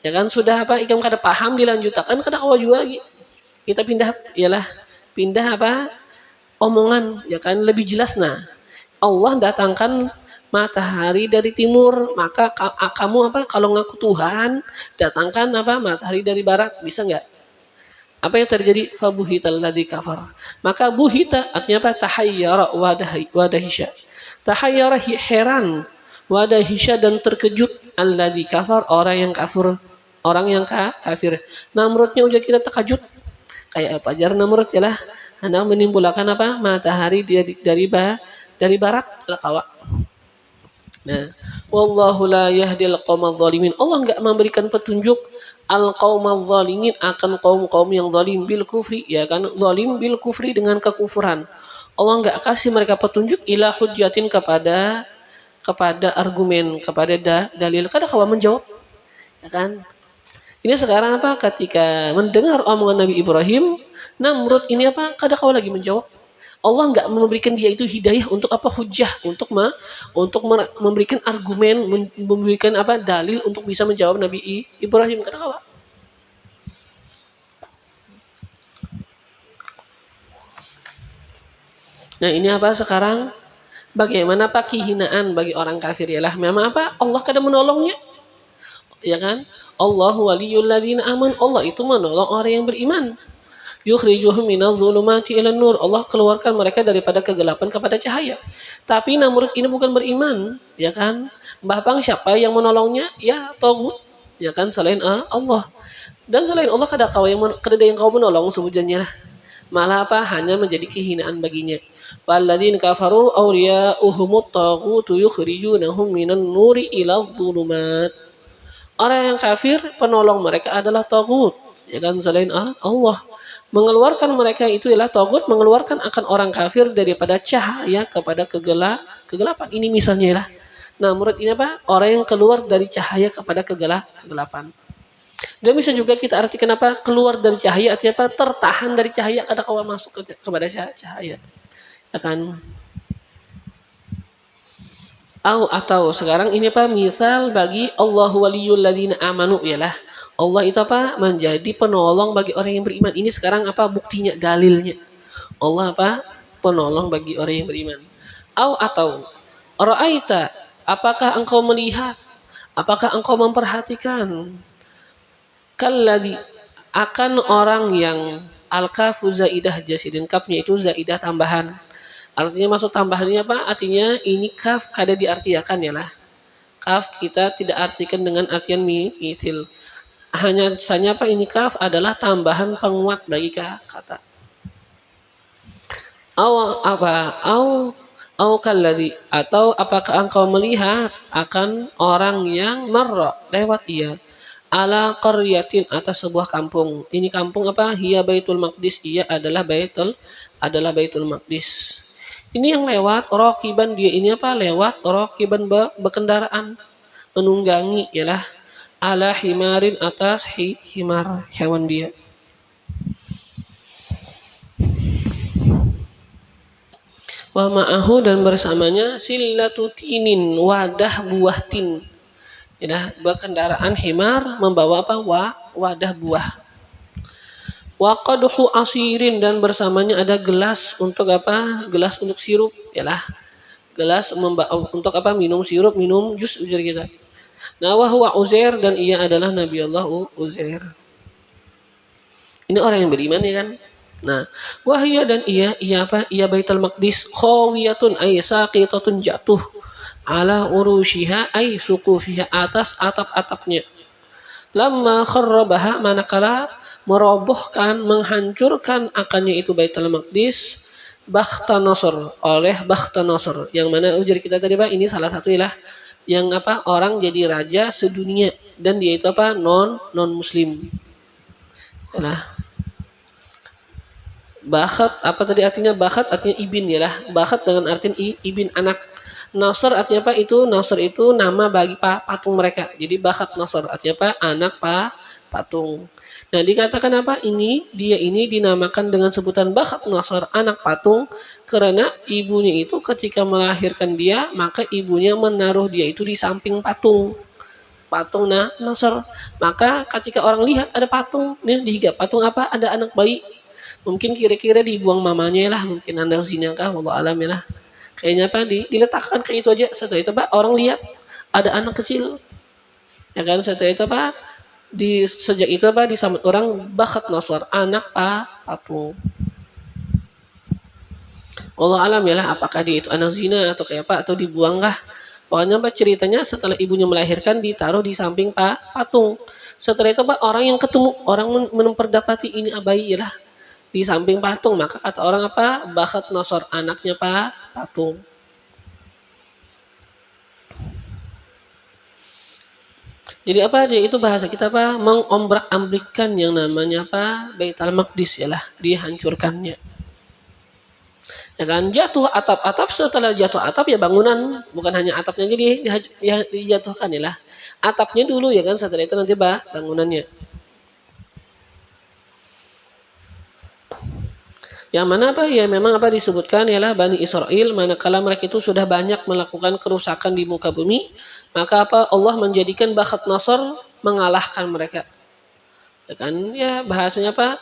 Ya kan sudah apa ikam kada paham dilanjutkan kada kawa juga lagi. Kita pindah apa omongan ya kan lebih jelas nah. Allah datangkan matahari dari timur, maka kamu apa kalau ngaku Tuhan datangkan apa matahari dari barat, bisa nggak? Apa yang terjadi? Fabuhital ladzi kafar. Maka buhita artinya apa? Tahayyara wadahisya. Tahayyara heran, wadahisya dan terkejut alladzi kafar orang yang kafir, kafir. Namrudnya udah kita terkejut. Kayak apa jar Namrud ya lah. Hendak menimbulkan apa? Matahari dari barat kawa. Nah, wallahu la yahdil qaumadz zalimin. Allah enggak memberikan petunjuk al-qaumaz zalimin akan kaum-kaum yang zalim bil kufri, ya kan? Zalim bil kufri dengan kekufuran. Allah enggak kasih mereka petunjuk ila hujjatin kepada argumen, kepada dalil. Kada kawa menjawab. Ya kan? Ini sekarang apa? Ketika mendengar omongan Nabi Ibrahim, Namrud ini apa? Kada kawa lagi menjawab. Allah nggak memberikan dia itu hidayah untuk apa hujah untuk memberikan argumen memberikan apa dalil untuk bisa menjawab Nabi Ibrahim kata kawa. Nah ini apa sekarang bagaimana apa kehinaan bagi orang kafir ialah memang apa Allah kada menolongnya ya kan Allahu waliyul ladzina aman Allah itu menolong orang yang beriman. Yukhrijuhum minadh dhulumati ilan nur. Allah keluarkan mereka daripada kegelapan kepada cahaya. Tapi Namrud ini bukan beriman, ya kan? Mbah Pang siapa yang menolongnya? Ya tagut, ya kan selain Allah. Dan selain Allah kada yang kau menolong sebujannya lah. Malah apa? Hanya menjadi kehinaan baginya. Walladzina kafaru awliya'uhumut taghut yukhrijunahum minan nuri ilal dhulumat. Orang yang kafir penolong mereka adalah tagut, ya kan selain Allah. Mengeluarkan mereka itu ialah tagut mengeluarkan akan orang kafir daripada cahaya kepada kegelapan. Ini misalnya lah. Nah, menurut ini apa? Orang yang keluar dari cahaya kepada kegelapan. Dan bisa juga kita artikan apa? Keluar dari cahaya artinya apa? Tertahan dari cahaya kada kawa masuk kepada cahaya. Ya kan? Atau sekarang ini apa? Misal bagi Allahu waliyul ladzina amanu ialah Allah itu apa? Menjadi penolong bagi orang yang beriman. Ini sekarang apa buktinya, dalilnya. Allah apa? Penolong bagi orang yang beriman. Atau ra'aita, apakah engkau melihat? Apakah engkau memperhatikan? Kalladzi akan orang yang al-kafu zaidah jasidin, kafnya itu zaidah tambahan. Artinya masuk tambahannya apa? Artinya ini kaf kada diartikan ya lah. Kaf kita tidak artikan dengan artian misil. Hanya apa ini kaf adalah tambahan penguat bagi kata. Kalladzi atau apakah engkau melihat akan orang yang marra lewat ia ala qaryatin atas sebuah kampung. Ini kampung apa? Hiya Baitul Maqdis. Ia adalah Baitul Maqdis. Ini yang lewat raqiban dia ini apa? Lewat raqiban berkendaraan menunggangi ialah ala himarin atas himar hewan dia. Wa ma'ahu dan bersamanya sillatu tinin wadah buah tin. Ya, berkendaraan himar membawa apa? Wadah buah. Wa qadhu asirin dan bersamanya ada gelas untuk apa? Gelas untuk sirup ialah gelas untuk apa? Minum sirup, minum jus ujar kita. Nah, wahwa Uzair dan ia adalah Nabi Allah Uzair. Ini orang yang beriman ya kan. Nah, wahya dan ia apa? Ia Baitul Maqdis khawiyatun ay saqitatun jatuh ala urushiha ay suqufiha atas atap-atapnya. Lamma kharrabaha manakala merobohkan, menghancurkan akannya itu Baitul Maqdis Bakhtanasar oleh Bakhtanasar. Yang mana ujar kita tadi Pak, ini salah satu ialah yang apa orang jadi raja sedunia dan dia itu apa non muslim. Nah, Bakhat apa tadi artinya? Bakhat artinya ibin ya lah. Bakhat dengan artian ibin anak. Nasr artinya apa? Nasr itu nama bagi patung mereka. Jadi bakhat nasr artinya apa? Anak patung. Nah, dikatakan apa? Dia ini dinamakan dengan sebutan bakhat nasr, anak patung, karena ibunya itu ketika melahirkan dia, maka ibunya menaruh dia itu di samping patung. Nasr. Maka ketika orang lihat ada patung, nih dihigap patung apa? Ada anak bayi. Mungkin kira-kira dibuang mamanya lah, mungkin anak zina kah, wallahu alam ya lah. Kayaknya apa? Diletakkan kayak itu aja. Setelah itu apa? Orang lihat ada anak kecil. Ya kan? Setelah itu apa? Sejak itu apa? Disambut orang bakhat nasr, anak patung. Allah alam ya lah, apakah dia itu anak zina atau kayak apa, atau dibuang kah? Pokoknya apa ceritanya setelah ibunya melahirkan ditaruh di samping patung. Setelah itu apa? Orang yang ketemu, orang memperdapati ini bayi ya lah di samping patung, maka kata orang apa? Bakhat nasr, anaknya patung. Jadi apa dia itu bahasa kita apa? Mengombrak-ambrikkan yang namanya apa? Baitul Maqdis ya lah, dihancurkannya. Ya kan, jatuh atap-atap, setelah jatuh atap ya bangunan, bukan hanya atapnya jadi dijatuhkan ya lah. Atapnya dulu ya kan, setelah itu nanti bangunannya. Yang mana apa? Ya memang apa disebutkan ialah Bani Israel manakala mereka itu sudah banyak melakukan kerusakan di muka bumi, maka apa? Allah menjadikan bakhat nasr mengalahkan mereka. Ya kan? Ya bahasanya apa?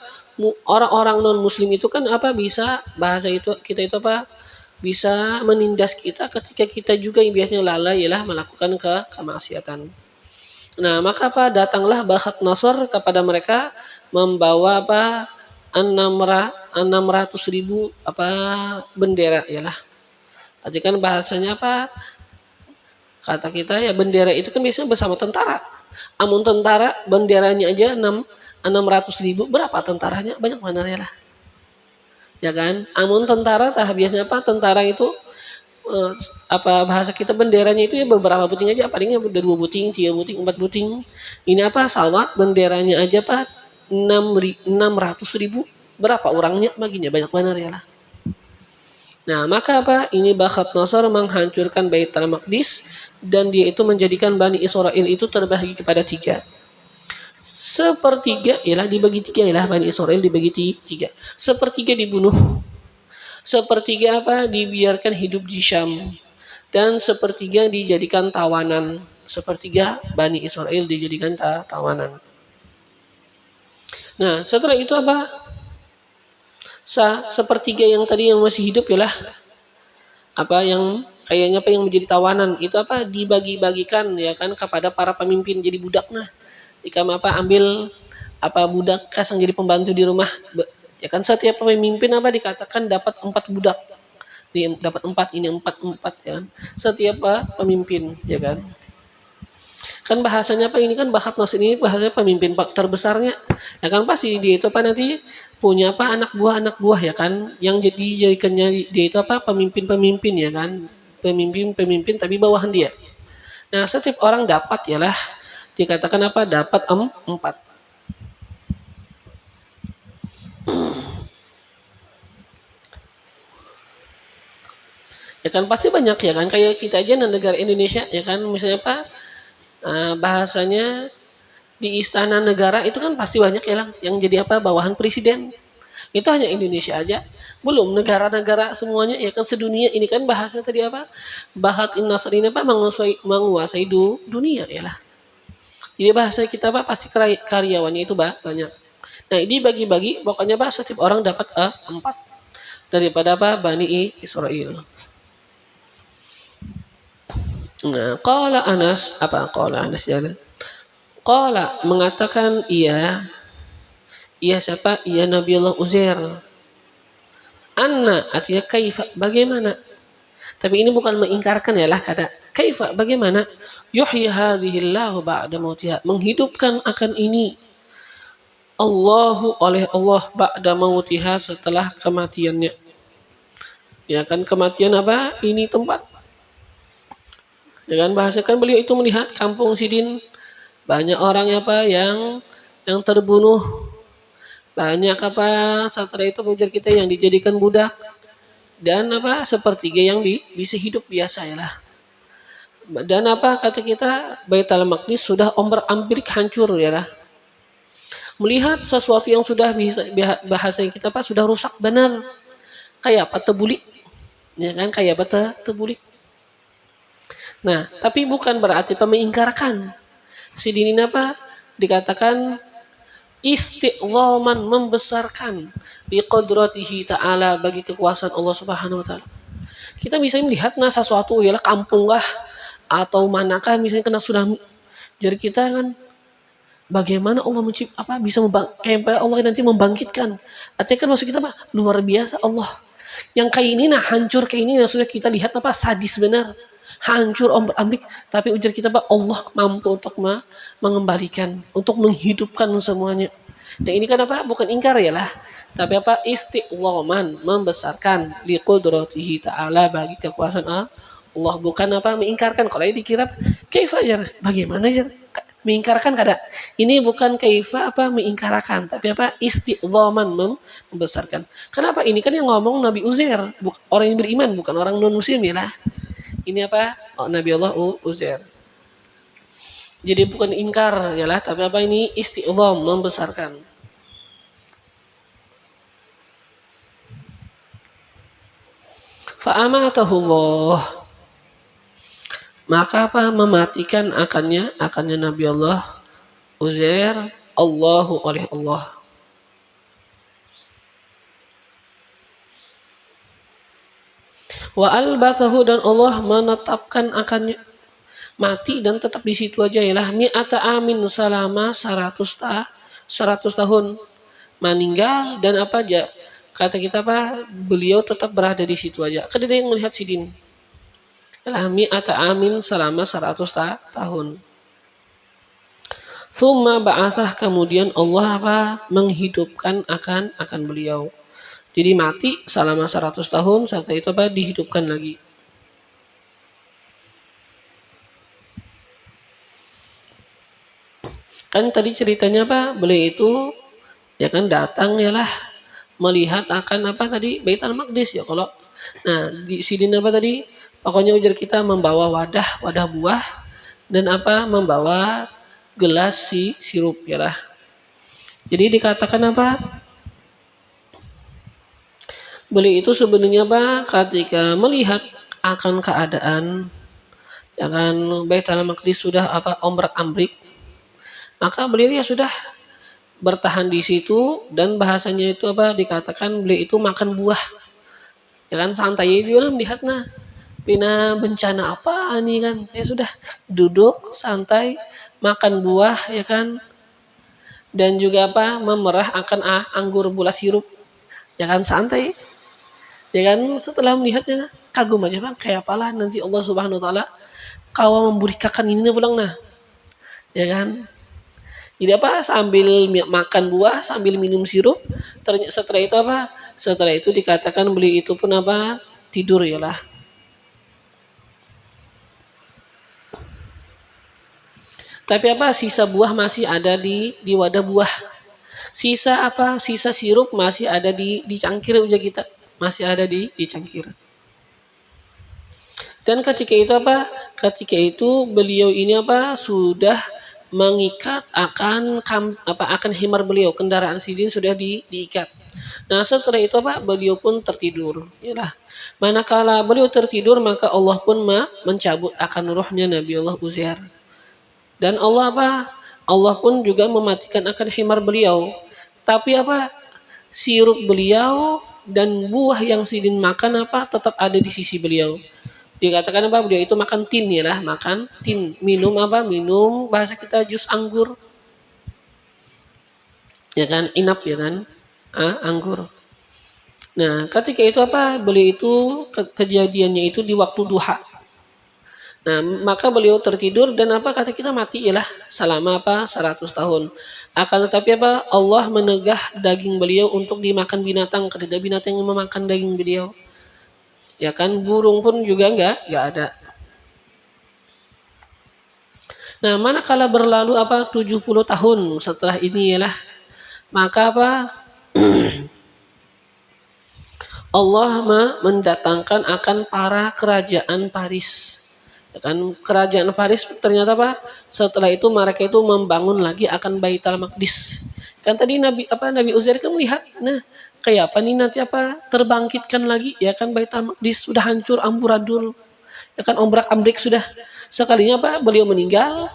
Orang-orang non muslim itu kan apa bisa bahasa itu kita itu apa? Bisa menindas kita ketika kita juga yang biasanya lalai ialah melakukan kemaksiatan. Nah, maka apa? Datanglah bakhat nasr kepada mereka membawa apa? 600.000 apa bendera ialah. Jadi kan bahasanya apa? Kata kita ya bendera itu kan biasanya bersama tentara. Amun tentara benderanya aja 600.000, berapa tentaranya? Banyak mana ya lah. Ya kan? Amun tentara biasanya apa? Tentara itu apa bahasa kita benderanya itu ya beberapa buting aja, palingnya udah 2 buting, 3 buting, 4 buting. Ini apa? Salwat benderanya aja Pak 600.000. Berapa orangnya? Baginya banyak benar ya lah. Nah, maka apa? Ini bakhat nasr menghancurkan Baitul Maqdis dan dia itu menjadikan Bani Israel itu terbagi kepada 3. Sepertiga ialah dibagi 3 ialah Bani Israel dibagi 3. Sepertiga dibunuh. Sepertiga apa? Dibiarkan hidup di Syam. Dan sepertiga dijadikan tawanan. Sepertiga Bani Israel dijadikan tawanan. Nah, setelah itu apa? Sepertiga yang tadi yang masih hidup ialah apa yang kayaknya apa yang menjadi tawanan itu apa dibagi-bagikan ya kan kepada para pemimpin jadi budak. Nah, jika apa ambil apa budak kasang jadi pembantu di rumah. Ya kan setiap pemimpin apa dikatakan dapat 4 budak. Ini dapat 4, ini 4 ya kan. Setiap pemimpin ya kan. Kan bahasanya apa ini kan bakhat nasr ini bahasanya pemimpin terbesarnya. Ya kan pasti dia itu apa nanti punya apa anak buah ya kan yang jadikannya dia itu apa pemimpin ya kan. Pemimpin tapi bawahan dia. Nah, setiap orang dapat ialah dikatakan apa dapat 4. Ya kan pasti banyak ya kan kayak kita aja di negara Indonesia ya kan misalnya apa bahasanya di istana negara itu kan pasti banyak ya yang jadi apa bawahan presiden. Itu hanya Indonesia aja, belum negara-negara semuanya ya kan sedunia ini kan bahasanya tadi apa bakhat nasr ini apa menguasai dunia ya lah. Jadi bahasa kita apa pasti karyawannya itu banyak. Nah, ini bagi-bagi pokoknya apa setiap orang dapat 4 daripada apa Bani Israel. Nah, qala Anas ya. Qala mengatakan ia siapa? Ia Nabiullah Uzair. Anna artinya kaifa bagaimana? Tapi ini bukan mengingkarkan ya lah kata kaifa bagaimana? Yuhyi hadhillahu ba'da mautiha menghidupkan akan ini oleh Allah ba'da mautiha setelah kematiannya. Ya kan kematian apa? Ini tempat. Dengan bahasakan beliau itu melihat kampung Sidin banyak orang apa yang terbunuh Banyak apa setelah itu ujar kita yang dijadikan budak dan apa sepertiga yang bisa hidup biasa ya lah. Dan apa kata kita Baitul Maqdis sudah ombak-ambrik hancur ya lah. Melihat sesuatu yang sudah bisa bahasa kita apa sudah rusak benar. Kayak apa tebulik. Ya kan kayak apa tebulik. Nah, tapi bukan berarti mengingkarkan. Sidinin apa dikatakan isti'zaman membesarkan biqadratihi ta'ala bagi kekuasaan Allah Subhanahu wa taala. Kita bisa melihat sesuatu ialah kampung lah atau manakah misalnya kena tsunami. Jadi kita kan bagaimana Allah bisa kayak Allah nanti membangkitkan. Artinya kan maksud kita luar biasa Allah. Yang kayak ini hancur kayak ini yang sudah kita lihat sadis benar. Hancur ombak-ambik tapi ujar kita Allah mampu untuk mengembalikan, untuk menghidupkan semuanya. Nah ini kan bukan ingkar ya lah, tapi istiqwaman membesarkan liqudratihi ta'ala bagi kekuasaan Allah, bukan mengingkarkan. Kalau ini dikira kaifa ya, bagaimana ya mengingkarkan kada. Ini bukan kaifa mengingkarkan, tapi istiqwaman membesarkan. Kenapa ini kan yang ngomong Nabi Uzair, orang yang beriman, bukan orang non muslim ya lah. Ini Nabi Allah Uzair. Jadi bukan ingkar ya lah, tapi ini isti'zam membesarkan. Fa'amatahullah. Maka mematikan akannya Nabi Allah Uzair oleh Allah. Wa albasahu dan Allah menetapkan akannya mati dan tetap di situ aja ya lah mi'ata amin selama 100 tahun meninggal dan kata kita beliau tetap berada di situ aja. Kada ada yang melihat sidin. Lah mi'ata amin selama 100 tahun. Tsumma ba'atsah kemudian Allah menghidupkan akan beliau. Jadi mati selama 100 tahun, setelah itu dihidupkan lagi. Kan tadi ceritanya beliau itu ya kan datang ya lah melihat akan tadi Baitul Maqdis ya kalau. Nah, di sini tadi pokoknya ujar kita membawa wadah buah dan membawa gelas sirup ya lah. Jadi dikatakan beliau itu sebenarnya ketika melihat akan keadaan ya kan Baitul Maqdis sudah ombak-ambrik, maka beliau ya sudah bertahan di situ dan bahasanya itu dikatakan beliau itu makan buah. Ya kan santai dia melihat pina bencana nih kan. Ya sudah duduk santai makan buah ya kan. Dan juga memerah akan anggur bola sirup. Ya kan santai. Ya kan setelah melihatnya kagum aja kayak apalah nanti Allah Subhanahu wa taala kawa memberitakan ini pulang ya kan. Jadi sambil makan buah sambil minum sirup setelah itu dikatakan beliau itu pun tidur ya lah. Tapi sisa buah masih ada di wadah buah. Sisa sirup masih ada di cangkir ujar kita. Masih ada di cangkir. Dan ketika itu beliau ini sudah mengikat akan himar beliau, kendaraan sidin sudah diikat. Nah, setelah itu beliau pun tertidur. Yalah. Manakala beliau tertidur maka Allah pun mencabut akan ruhnya Nabi Allah Uzair. Dan Allah pun juga mematikan akan himar beliau. Tapi sirup beliau dan buah yang sidin makan tetap ada di sisi beliau. Dikatakan beliau itu makan tin ya lah, makan tin, minum minum bahasa kita jus anggur. Ya kan, inap ya kan, anggur. Nah, ketika itu beliau itu kejadiannya itu di waktu duha. Nah, maka beliau tertidur dan kata kita mati ialah selama 100 tahun. Akan tetapi Allah menegah daging beliau untuk dimakan binatang, kada binatang yang memakan daging beliau. Ya kan, burung pun juga enggak ada. Nah, manakala berlalu 70 tahun setelah ini ialah maka Allah mendatangkan akan para kerajaan Paris. Ya kan, kerajaan Paris ternyata apa? Setelah itu mereka itu membangun lagi akan Baitul Maqdis. Kan tadi Nabi Uzair kan melihat, nah kayak apa nih nanti terbangkitkan lagi ya kan Baitul Maqdis sudah hancur amburadul. Ya kan ombrak-ambrik sudah. Sekalinya beliau meninggal.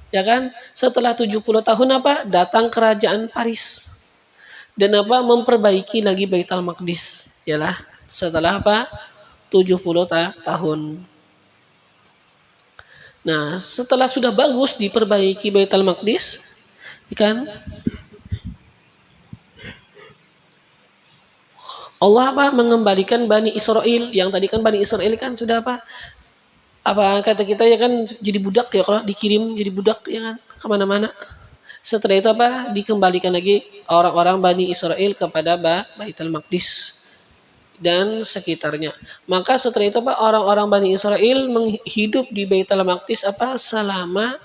Ya kan? Setelah 70 tahun datang kerajaan Paris. Dan memperbaiki lagi Baitul Maqdis. Yalah, setelah 70 tahun. Nah, setelah sudah bagus diperbaiki Baitul Maqdis, kan? Allah mengembalikan Bani Israel, yang tadi kan Bani Israel kan sudah kata kita ya kan jadi budak ya, kalau dikirim jadi budak ya kan kemana-mana. Setelah itu dikembalikan lagi orang-orang Bani Israel kepada Baitul Maqdis dan sekitarnya. Maka setelah itu orang-orang Bani Israel hidup di Baitul Maqdis selama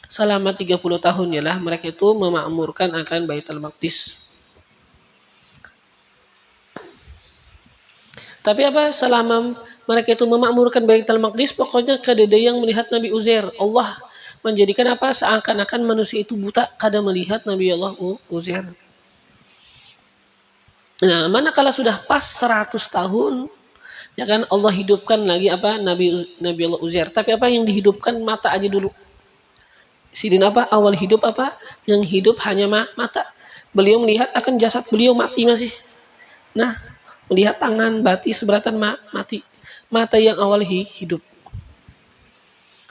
30 tahun ya lah, mereka itu memakmurkan akan Baitul Maqdis. Tapi selama mereka itu memakmurkan Baitul Maqdis, pokoknya kada yang melihat Nabi Uzair. Allah menjadikan seakan-akan manusia itu buta kada melihat Nabi Allah Uzair. Nah, manakala sudah pas 100 tahun, ya kan Allah hidupkan lagi Nabi Allah Uzair. Tapi yang dihidupkan mata aja dulu. Sidin awal hidup yang hidup hanya mata. Beliau melihat akan jasad beliau mati masih. Nah, melihat tangan, bati, seberatan mati. Mata yang awal hidup.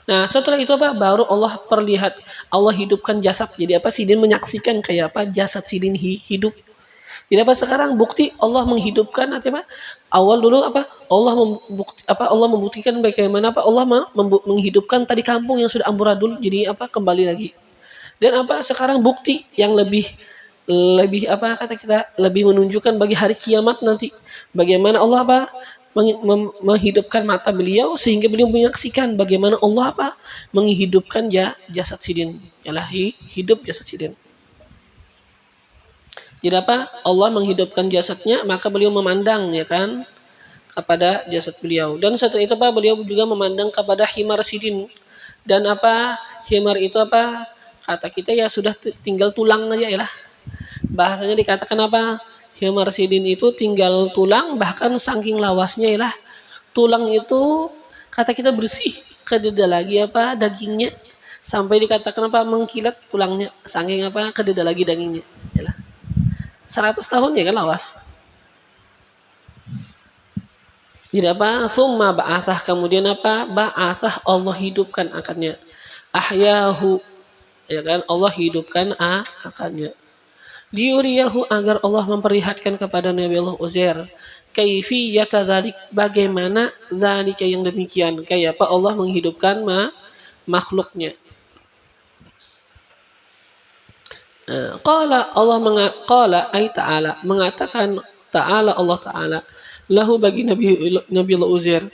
Nah, setelah itu baru Allah Allah hidupkan jasad. Jadi Sidin menyaksikan kayak jasad Sidin hidup. Jadi sekarang bukti Allah menghidupkan awal dulu Allah membuktikan bagaimana Allah menghidupkan tadi kampung yang sudah amburadul jadi kembali lagi. Dan sekarang bukti yang lebih kata kita lebih menunjukkan bagi hari kiamat nanti bagaimana Allah menghidupkan mata beliau sehingga beliau menyaksikan bagaimana Allah menghidupkan jasad Sidin. Yalah hidup jasad Sidin. Jadi Allah menghidupkan jasadnya, maka beliau memandang ya kan kepada jasad beliau. Dan setelah itu beliau juga memandang kepada himar Sidin. Dan himar itu kata kita ya sudah tinggal tulang aja ya lah. Bahasanya dikatakan himar Sidin itu tinggal tulang, bahkan saking lawasnya ya lah. Tulang itu kata kita bersih, kededa lagi dagingnya sampai dikatakan mengkilat tulangnya, saking kededa lagi dagingnya. Yalah. 100 tahun ya kan lawas. Jadi summa ba'asah, kemudian ba'asah Allah hidupkan akannya. Ahyahu, ya kan Allah hidupkan akannya. Liuriyahu, agar Allah memperlihatkan kepada Nabi Allah Uzair kaifiyata dzalik, bagaimana zalika yang demikian, kayak Allah menghidupkan makhluknya. Qala Allah mengatakan Allah Ta'ala lahu bagi Nabi Allah Uzair,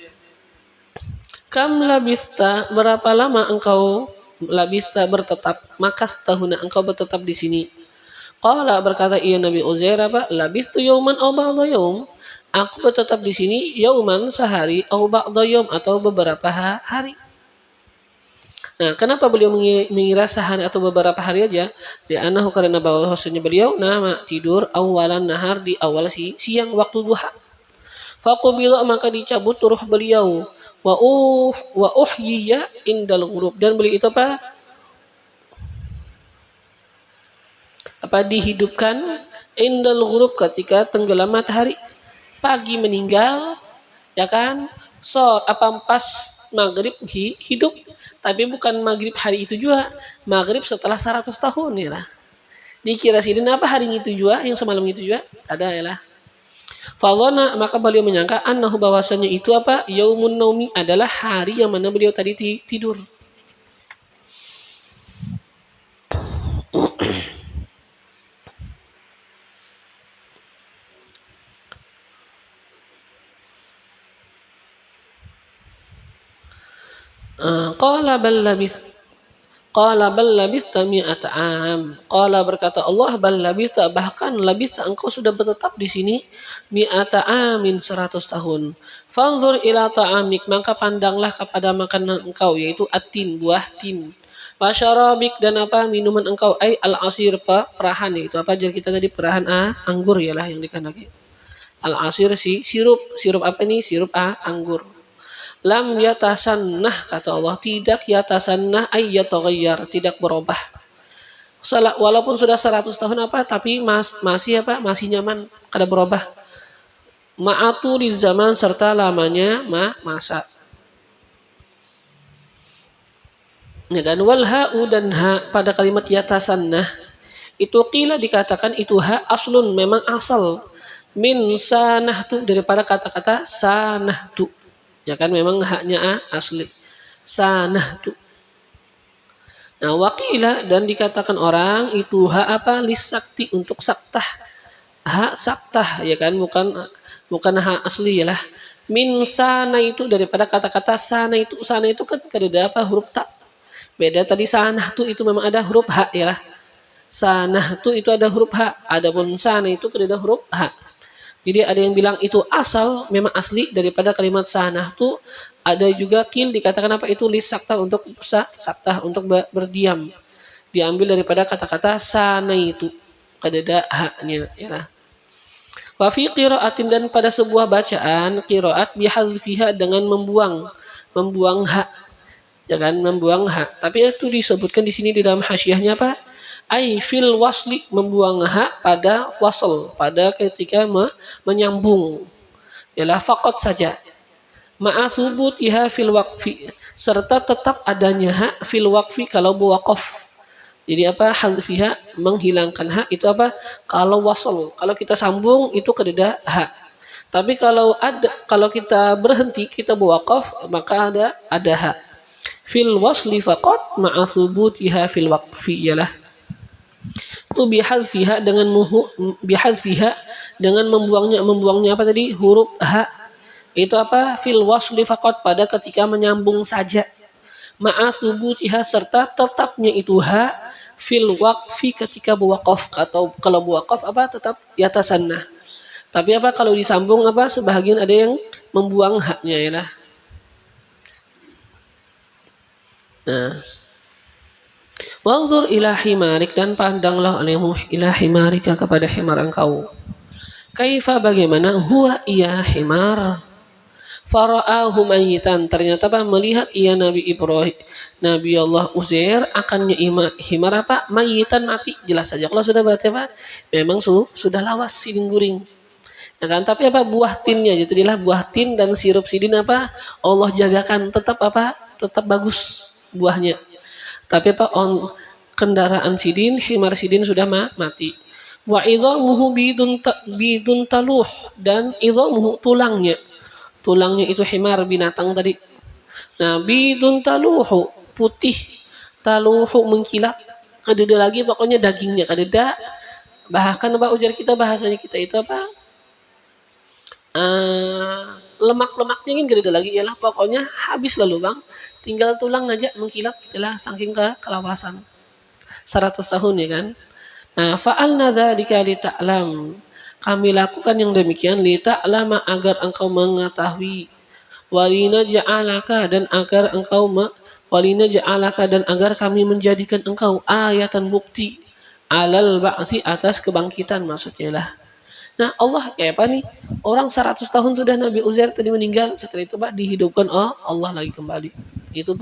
kam labista, berapa lama engkau labista bertetap, makas tahuna engkau bertetap di sini. Qala, berkata ia Nabi Uzair labistu yauman aw ba'dha yaum, aku bertetap di sini yauman sehari, aw ba'dha yaum atau beberapa hari. Nah, kenapa beliau mengira sehari atau beberapa hari aja? Li'annahu, karena bahwasanya beliau tidur awalan nahar, di awal siang waktu duha. Faqubila, maka dicabut ruh beliau. Wa uhyiya indal ghurub, dan beliau itu dihidupkan indal ghurub, ketika tenggelam matahari. Pagi meninggal, ya kan? Pas maghrib hidup, tapi bukan maghrib hari itu juga, maghrib setelah 100 tahun ya lah. Dikira Sidin hari itu juga, yang semalam itu juga ada ya lah. Fadhana, maka beliau menyangka annahu, bahwasanya itu yaumun naumi, adalah hari yang mana beliau tadi tidur. Qala bal labis, Qala bal labista mi'ata am. Qala berkata Allah, bal labista, bahkan labista engkau sudah bertetap di sini mi'ata amin 100 tahun. Fanzur ila ta'amik, maka pandanglah kepada makanan engkau yaitu atin, buah tin. Wasyarabik, dan apa minuman engkau ai al-asir, perahan, yaitu apa jadi kita tadi perahan anggur ialah yang dikehendaki. Al-asir sirup apa ini? Sirup anggur. Lam yatasannah, kata Allah, tidak yatasannah ay yataghayyar, tidak berubah. Walaupun sudah 100 tahun apa tapi masih nyaman, kada berubah. Ma'atu di zaman serta lamanya masa. Ya kan, wal ha'u, dan ha pada kalimat yatasannah itu qila dikatakan itu ha aslun, memang asal, min sanahtu, daripada kata-kata sanahtu. Ya kan, memang haknya asli sanahtu. Nah, waqila, dan dikatakan orang itu ha apa lisakti, untuk saktah, ha saktah, ya kan, bukan ha asli yalah. Min sana itu daripada kata-kata sana itu kan kada apa huruf ta. Beda tadi sanahtu itu memang ada huruf ha yalah. Sanahtu itu ada huruf ha, adapun sana itu kada ada huruf ha. Jadi ada yang bilang itu asal, memang asli daripada kalimat sanah tu. Ada juga kil dikatakan apa itu lisakta, untuk saktah, untuk berdiam. Diambil daripada kata-kata sana itu. Kada ada haknya ya. Wa fi qiraatin, dan pada sebuah bacaan qiraat bihadzfiha, dengan membuang hak. Ya kan, membuang hak. Tapi itu disebutkan di sini di dalam hasyahnya apa? Ai fil wasli, membuang hak pada wasl, pada ketika menyambung, ialah faqat saja. Ma'a thubutiha fil waqfi, serta tetap adanya hak fil waqfi kalau berwaqaf. Jadi apa, hadfiha, menghilangkan hak itu apa, kalau wasl, kalau kita sambung itu kada hak. Tapi kalau kita berhenti, kita berwaqaf, maka ada hak. Fil wasli faqat ma'a thubutiha fil waqfi, ialah itu bihadzfiha, dengan membuangnya apa tadi, huruf ha. Itu apa, fil wasli faqat, pada ketika menyambung saja. Ma'a thubutiha, serta tetapnya itu ha fil waqfi, ketika berwaqaf. Atau kalau berwaqaf apa tetap yatasannah. Tapi apa kalau disambung apa, sebahagian ada yang membuang haknya ya lah. Nah, wanzur ila himarik, dan pandanglah olehmu ila himarika, kepada himar engkau. Kaifa, bagaimana, huwa ia himar, fara'ahu mayyitan, ternyata apa, melihat ia Nabi Ibrahim, Nabi Allah Uzair akannya himar apa, mayyitan, mati, jelas saja kalau sudah berarti apa, memang sudah lawas sidin guring. Ya kan, tapi apa, buah tinnya, jadilah buah tin dan sirup sidin apa, Allah jagakan tetap bagus buahnya. Tapi apa, kendaraan sidin, himar sidin sudah mati. Wa idhamuhu bidun taluh, dan idhamuhu tulangnya itu himar binatang tadi. Nah, bidun taluhu, putih, taluhu mengkilat, kadeda lagi pokoknya dagingnya kadeda. Bahkan apa ujar kita, bahasanya kita itu apa, lemak-lemaknya kan kadeda lagi, ialah pokoknya habis lalu bang, tinggal tulang aja mengkilat, ialah saking kelawasan 100 tahun ya kan. Nah, fa'alna dzalika li ta'lam, kami lakukan yang demikian li ta'lama, agar engkau mengetahui, walina ja'alaka, dan agar engkau dan agar kami menjadikan engkau ayatan, bukti, alal ba'si, atas kebangkitan maksudnya lah. Nah, Allah kayak apa nih? Orang 100 tahun sudah Nabi Uzair tadi meninggal, setelah itu dihidupkan Allah lagi kembali. Itu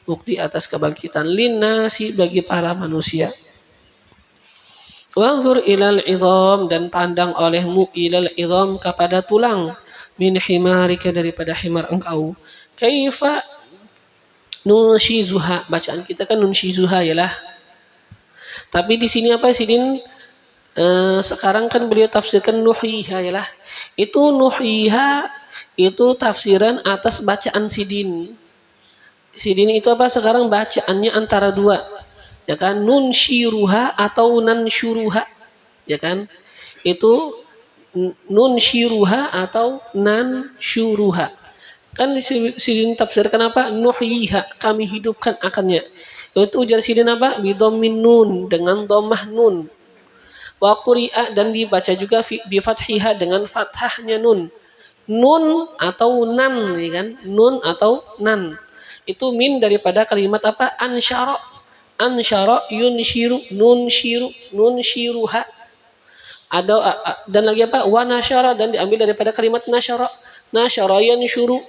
bukti atas kebangkitan linnasi, bagi para manusia. Wanzur ilal idham, dan pandang olehmu ilal idham, kepada tulang, min himarika, daripada himar engkau. Kaifa nunshizuha, bacaan kita kan nunshizuha yalah. Tapi di sini apa sidin, sekarang kan beliau tafsirkan nuhyiha yalah. Itu nuhyiha itu tafsiran atas bacaan sidin. Sidin itu apa, sekarang bacaannya antara dua. Ya kan, nunshiruha atau nanshuruha. Ya kan? Itu nunshiruha atau nanshuruha. Kan Sidin tafsirkan apa? Nuhyiha, kami hidupkan akannya. Itu ujar Sidin apa? Bidhammin nun, dengan dhammah nun. Wa quri'a, dan dibaca juga bi fathiha, dengan fathahnya nun. Nun atau nan, ya kan? Nun atau nan. Itu min daripada kalimat apa? Ansyara. Ansyara yunshiru, nun syiruha. Ada dan lagi apa? Wa nasyara, dan diambil daripada kalimat nasyara. Nasyara yansyuru.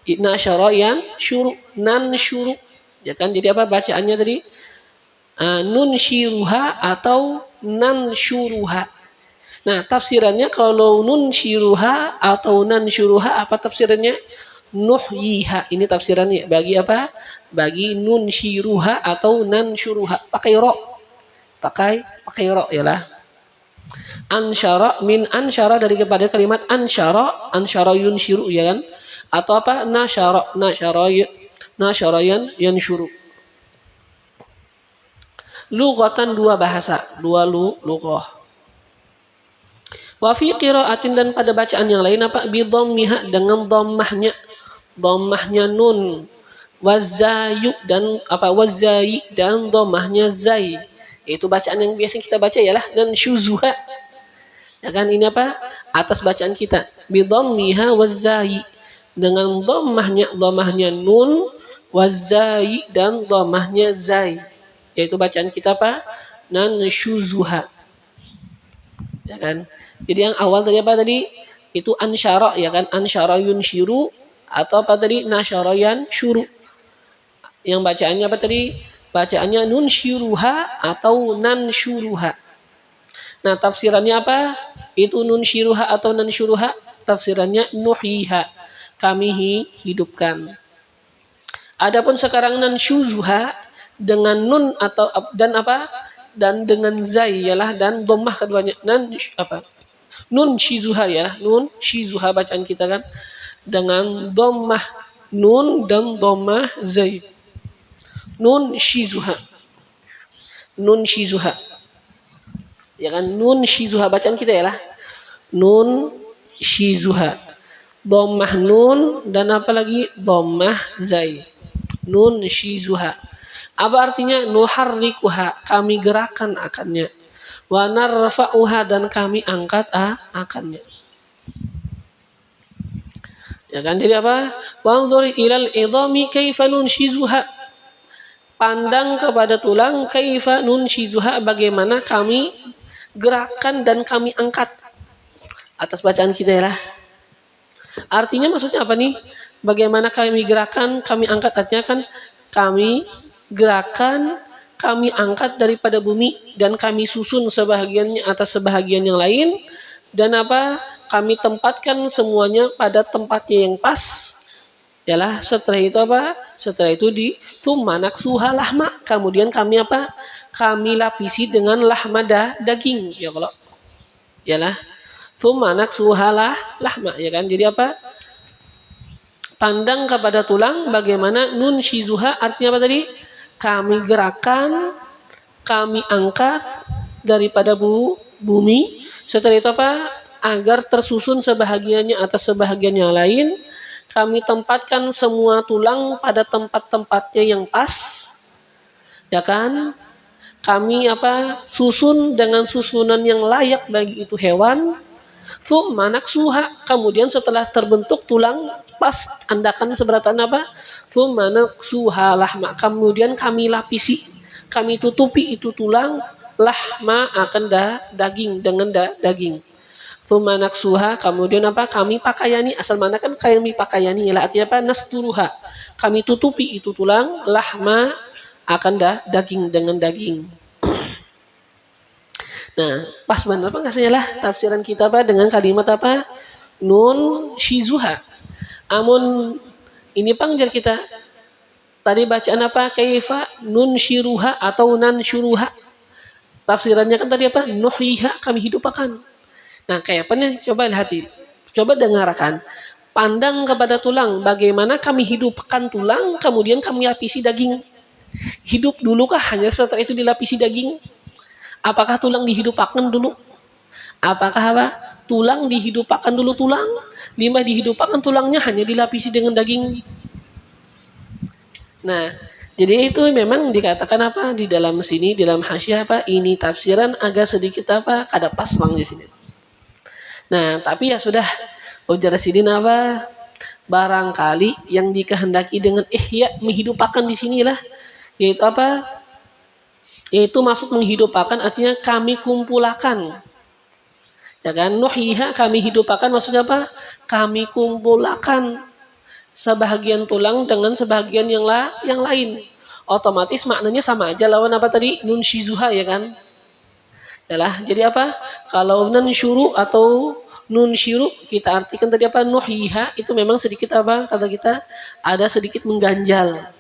Nasyara yansyuru, nan syuru. Ya kan? Jadi apa bacaannya tadi? Nun syiruha atau nan syuruha. Nah, tafsirannya kalau nun syiruha atau nan syuruha, apa tafsirannya? Nuhyiha. Ini tafsirannya. Bagi apa? Bagi nun syiruha atau nan syuruha. Pakai ro. Pakai ro ya lah. Ansyara min ansyara, dari kepada kalimat ansyara yunshiru, ya kan? Atau apa? Nasyara yansyuru. Lughatan, dua bahasa, dua lughah. Wa fi qiraatin, dan pada bacaan yang lain apa? Bi dhammiha, dengan dhammahnya nun. Wazayu, dan apa? Wazayi, dan dhammahnya zai. Itu bacaan yang biasa kita baca ialah dan syuzuha. Ya kan, ini apa? Atas bacaan kita. Bi dhammiha wazayi, dengan dhammahnya nun, wazayi, dan dhammahnya zai. Yaitu bacaan kita apa? Nan syuzuha. Ya kan? Jadi yang awal tadi apa tadi? Itu ansyara, ya kan? Ansyara yunshiru, atau apa tadi? Nasyara yansyuru. Yang bacaannya apa tadi? Bacaannya nun syiruha atau nan syuruha. Nah, tafsirannya apa? Itu nun syiruha atau nan syuruha, tafsirannya nuhyiha, kami hidupkan. Adapun sekarang nan syuzuha, dengan nun atau dan apa? Dan dengan zai, yalah, dan dhammah keduanya. Nan apa? Nun syizuha, yalah, nun syizuha bacaan kita kan, dengan dhammah nun dan dhammah zai. Nun syizuha. Ya kan, nun syizuha bacaan kita yalah. Nun syizuha. Dhammah nun dan apa lagi? Dhammah zai. Nun syizuha. Apa artinya? Nuharrikuha, kami gerakan akannya. Wa narfa'uha, dan kami angkat akannya. Ya kan, jadi apa? Wanzuri ilal idhami kaifa nunshizuha. Pandang kepada tulang, kaifa nunshizuha, bagaimana kami gerakan dan kami angkat. Atas bacaan kita ya lah. Artinya maksudnya apa nih? Bagaimana kami gerakan, kami angkat, artinya kan kami gerakan, kami angkat daripada bumi, dan kami susun sebahagiannya atas sebahagian yang lain, dan apa? Kami tempatkan semuanya pada tempatnya yang pas. Yalah, setelah itu apa? Setelah itu di tsumma naksuha lahma, kemudian kami apa? Kami lapisi dengan lahma daging, ya kalau. Yalah, tsumma naksuha lahma, ya kan? Jadi apa? Pandang kepada tulang, bagaimana nun syizuha, artinya apa tadi? Kami gerakan, kami angkat daripada bumi. Setelah itu apa? Agar tersusun sebahagiannya atas sebahagian yang lain. Kami tempatkan semua tulang pada tempat-tempatnya yang pas. Ya kan? Kami apa? Susun dengan susunan yang layak bagi itu hewan. Tsumma naksuha, kemudian setelah terbentuk tulang pas andakan seberatan apa? Tsumma naksuha lahma, kemudian kami lapisi, kami tutupi itu tulang, lahma akan daging, dengan daging. Tsumma naksuha, kemudian apa? Kami pakaiani, asal mana kan kami pakaiani, ya artinya apa? Nasturuha, kami tutupi itu tulang, lahma akan daging, dengan daging. Nah, pas benar apa nggak lah tafsiran kita apa dengan kalimat apa? Nun syizuha. Amun ini pangjar kita. Tadi bacaan apa? Kaifa nun syiruha atau nan syuruha. Tafsirannya kan tadi apa? Nuhyiha, kami hidupkan. Nah, kayak apa nih? Coba lihat. Coba dengarkan. Pandang kepada tulang, bagaimana kami hidupkan tulang, kemudian kami lapisi daging. Hidup dulu kah hanya setelah itu dilapisi daging? Apakah tulang dihidupkan dulu? Apakah apa? Tulang dihidupkan dulu tulang, limbah dihidupkan tulangnya hanya dilapisi dengan daging. Nah, jadi itu memang dikatakan apa di dalam sini, di dalam hasyiah apa? Ini tafsiran agak sedikit apa? Kada pas bang di sini. Nah, tapi ya sudah. Ujar sidin apa? Barangkali yang dikehendaki dengan ihya menghidupkan di sinilah, yaitu apa? Yaitu maksud menghidupkan artinya kami kumpulakan. Ya kan? Nuhyiha kami hidupkan maksudnya apa? Kami kumpulakan sebahagian tulang dengan sebahagian yang lain. Otomatis maknanya sama aja lawan apa tadi? Nun syizuha ya kan? Yalah, jadi apa? Kalau nun syuru atau nun syiru kita artikan tadi apa? Nuhyiha itu memang sedikit apa? Kata kita ada sedikit mengganjal.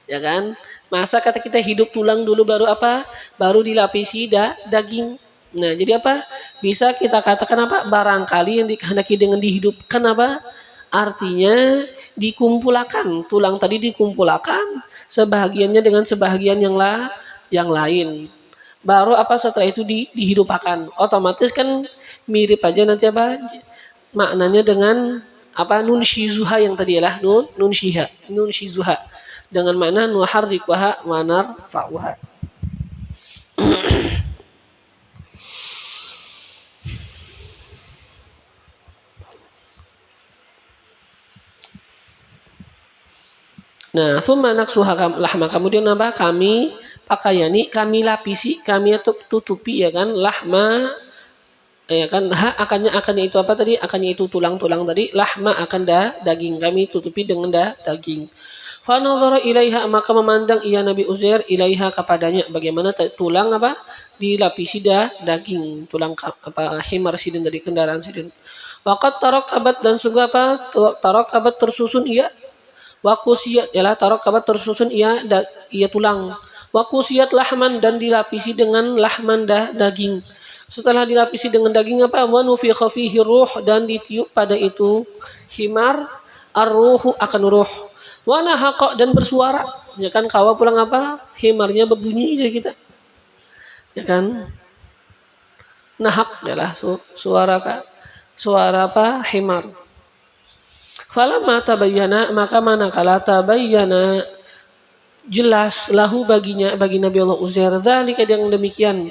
Ya kan? Masa kata kita hidup tulang dulu baru apa? Baru dilapisi daging. Nah, jadi apa? Bisa kita katakan apa? Barangkali yang dikehendaki dengan dihidupkan apa? Artinya dikumpulkan. Tulang tadi dikumpulkan sebahagiannya dengan sebahagian yang lain. Baru apa setelah itu dihidupkan. Otomatis kan mirip aja nanti apa? Maknanya dengan apa? Nun syizuha yang tadi lah nun syizuha. Dengan mana nuharrikuha wa narfa'uha. Nah, summa naksuha lahma, kemudian apa? Kami pakaiani, kami lapisi, kami tutupi ya kan lahma ya kan akannya itu apa tadi? Akannya itu tulang-tulang tadi, lahma akan daging, kami tutupi dengan daging. Fa nazara ilaiha, maka memandang ia Nabi Uzair ilaiha kepadanya, bagaimana tulang apa? Dilapisi daging, tulang apa himar sidin dari kendaraan sidin. Waqat tarakabat, dan sungguh apa? Tarakabat tersusun ia. Wakusiyat ialah tarakabat tersusun ia tulang. Wakusiyat lahman, dan dilapisi dengan lahman daging. Setelah dilapisi dengan daging apa? Wa nufikha fihi ruh, dan ditiup pada itu himar ar-ruhu akan ruh. Wa nahaqa, dan bersuara. Ya kan kawa pulang apa? Himarnya berbunyi aja kita. Ya kan? Nahaq ialah suara apa? Himar. Falamma tabayyana, maka manakala tabayyana jelas lahu bagi Nabi Allah Uzair dzalika yang demikian.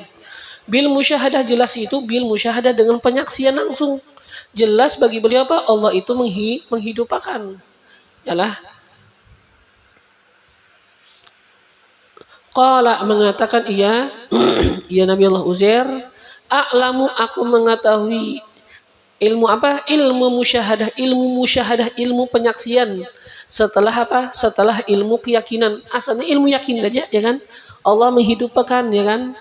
Bil musyahadah, jelas itu bil musyahadah dengan penyaksian langsung. Jelas bagi beliau apa? Allah itu menghidupkan. Yalah. Qala, mengatakan ia Nabi Allah Uzair, a'lamu, aku mengetahui. Ilmu apa? Ilmu musyahadah, ilmu penyaksian. Setelah apa? Setelah ilmu keyakinan. Asalnya ilmu yakin aja, ya kan? Allah menghidupkan, ya kan?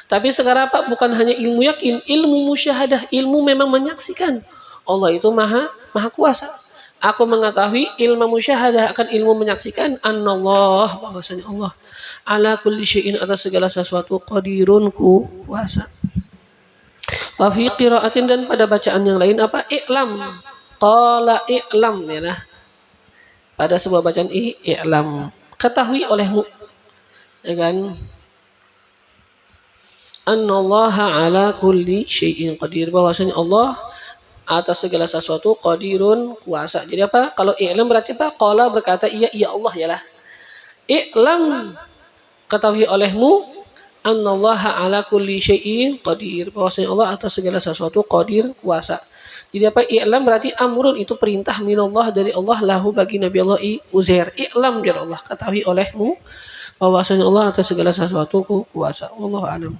Tapi sekarang apa? Bukan hanya ilmu yakin, ilmu musyahadah, ilmu memang menyaksikan. Allah itu maha kuasa. Aku mengetahui ilmu musyahadah akan ilmu menyaksikan. Annallah, bahwasanya Allah ala kulli syai'in, atas segala sesuatu, qadirun, kuasa. Wa fi qiraatin, dan pada bacaan yang lain apa? I'lam. Qala i'lam, ya lah. Pada sebuah bacaan i'lam, ketahui olehmu. Ya kan? Annallaha ala kulli syai'in qadir, bahwasanya Allah atas segala sesuatu qadirun, kuasa. Jadi apa? Kalau i'lam berarti apa? Qala berkata iya Allah, ya lah. I'lam, ketahui olehmu, annallaha ala kulli syai'in qadir, bahwasanya Allah atas segala sesuatu qadir, kuasa. Jadi apa? I'lam berarti amrun, itu perintah minallah, dari Allah, lahu bagi Nabi Allah Uzair. I'lam, jar Allah, ketahui olehmu bahwasanya Allah atas segala sesuatu kuasa. Wallahu a'lam.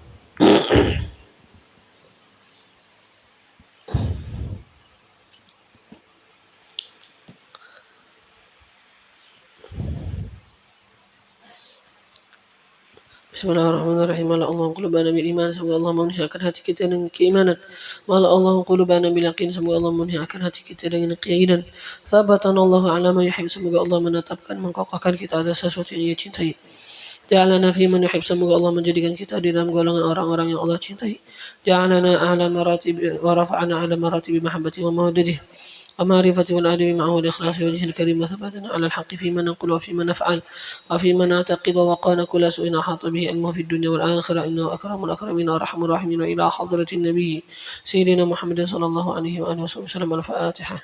Bismillahirrahmanirrahim. Allah qulubana bil iman, semoga Allah menghidupkan hati kita dengan keimanan. Wala Allah qulubana bil yaqin, semoga Allah menghidupkan hati kita dengan keyakinan. Sabatan Allah ala ma yuhib, semoga Allah menetapkan, mengkokohkan kita atas sesuatu yang Ia cintai. Ja'alana fi man yuhib, semoga Allah menjadikan kita di dalam golongan orang-orang yang Allah cintai. Ja'alana a'la maratib wa rafa'ana ala maratib mahabbati wa mawaddati. ومعرفة والأدب معه والإخلاص وجه الكريم وثباتنا على الحق فيما نقول وفيما نفعل وفيما نعتقد ووقانا كل سوء أحاط به علمه في الدنيا والآخرة إنه أكرم الأكرمين وأرحم الراحمين وإلى حضرة النبي سيدنا محمد صلى الله عليه وآله وسلم الفاتحة.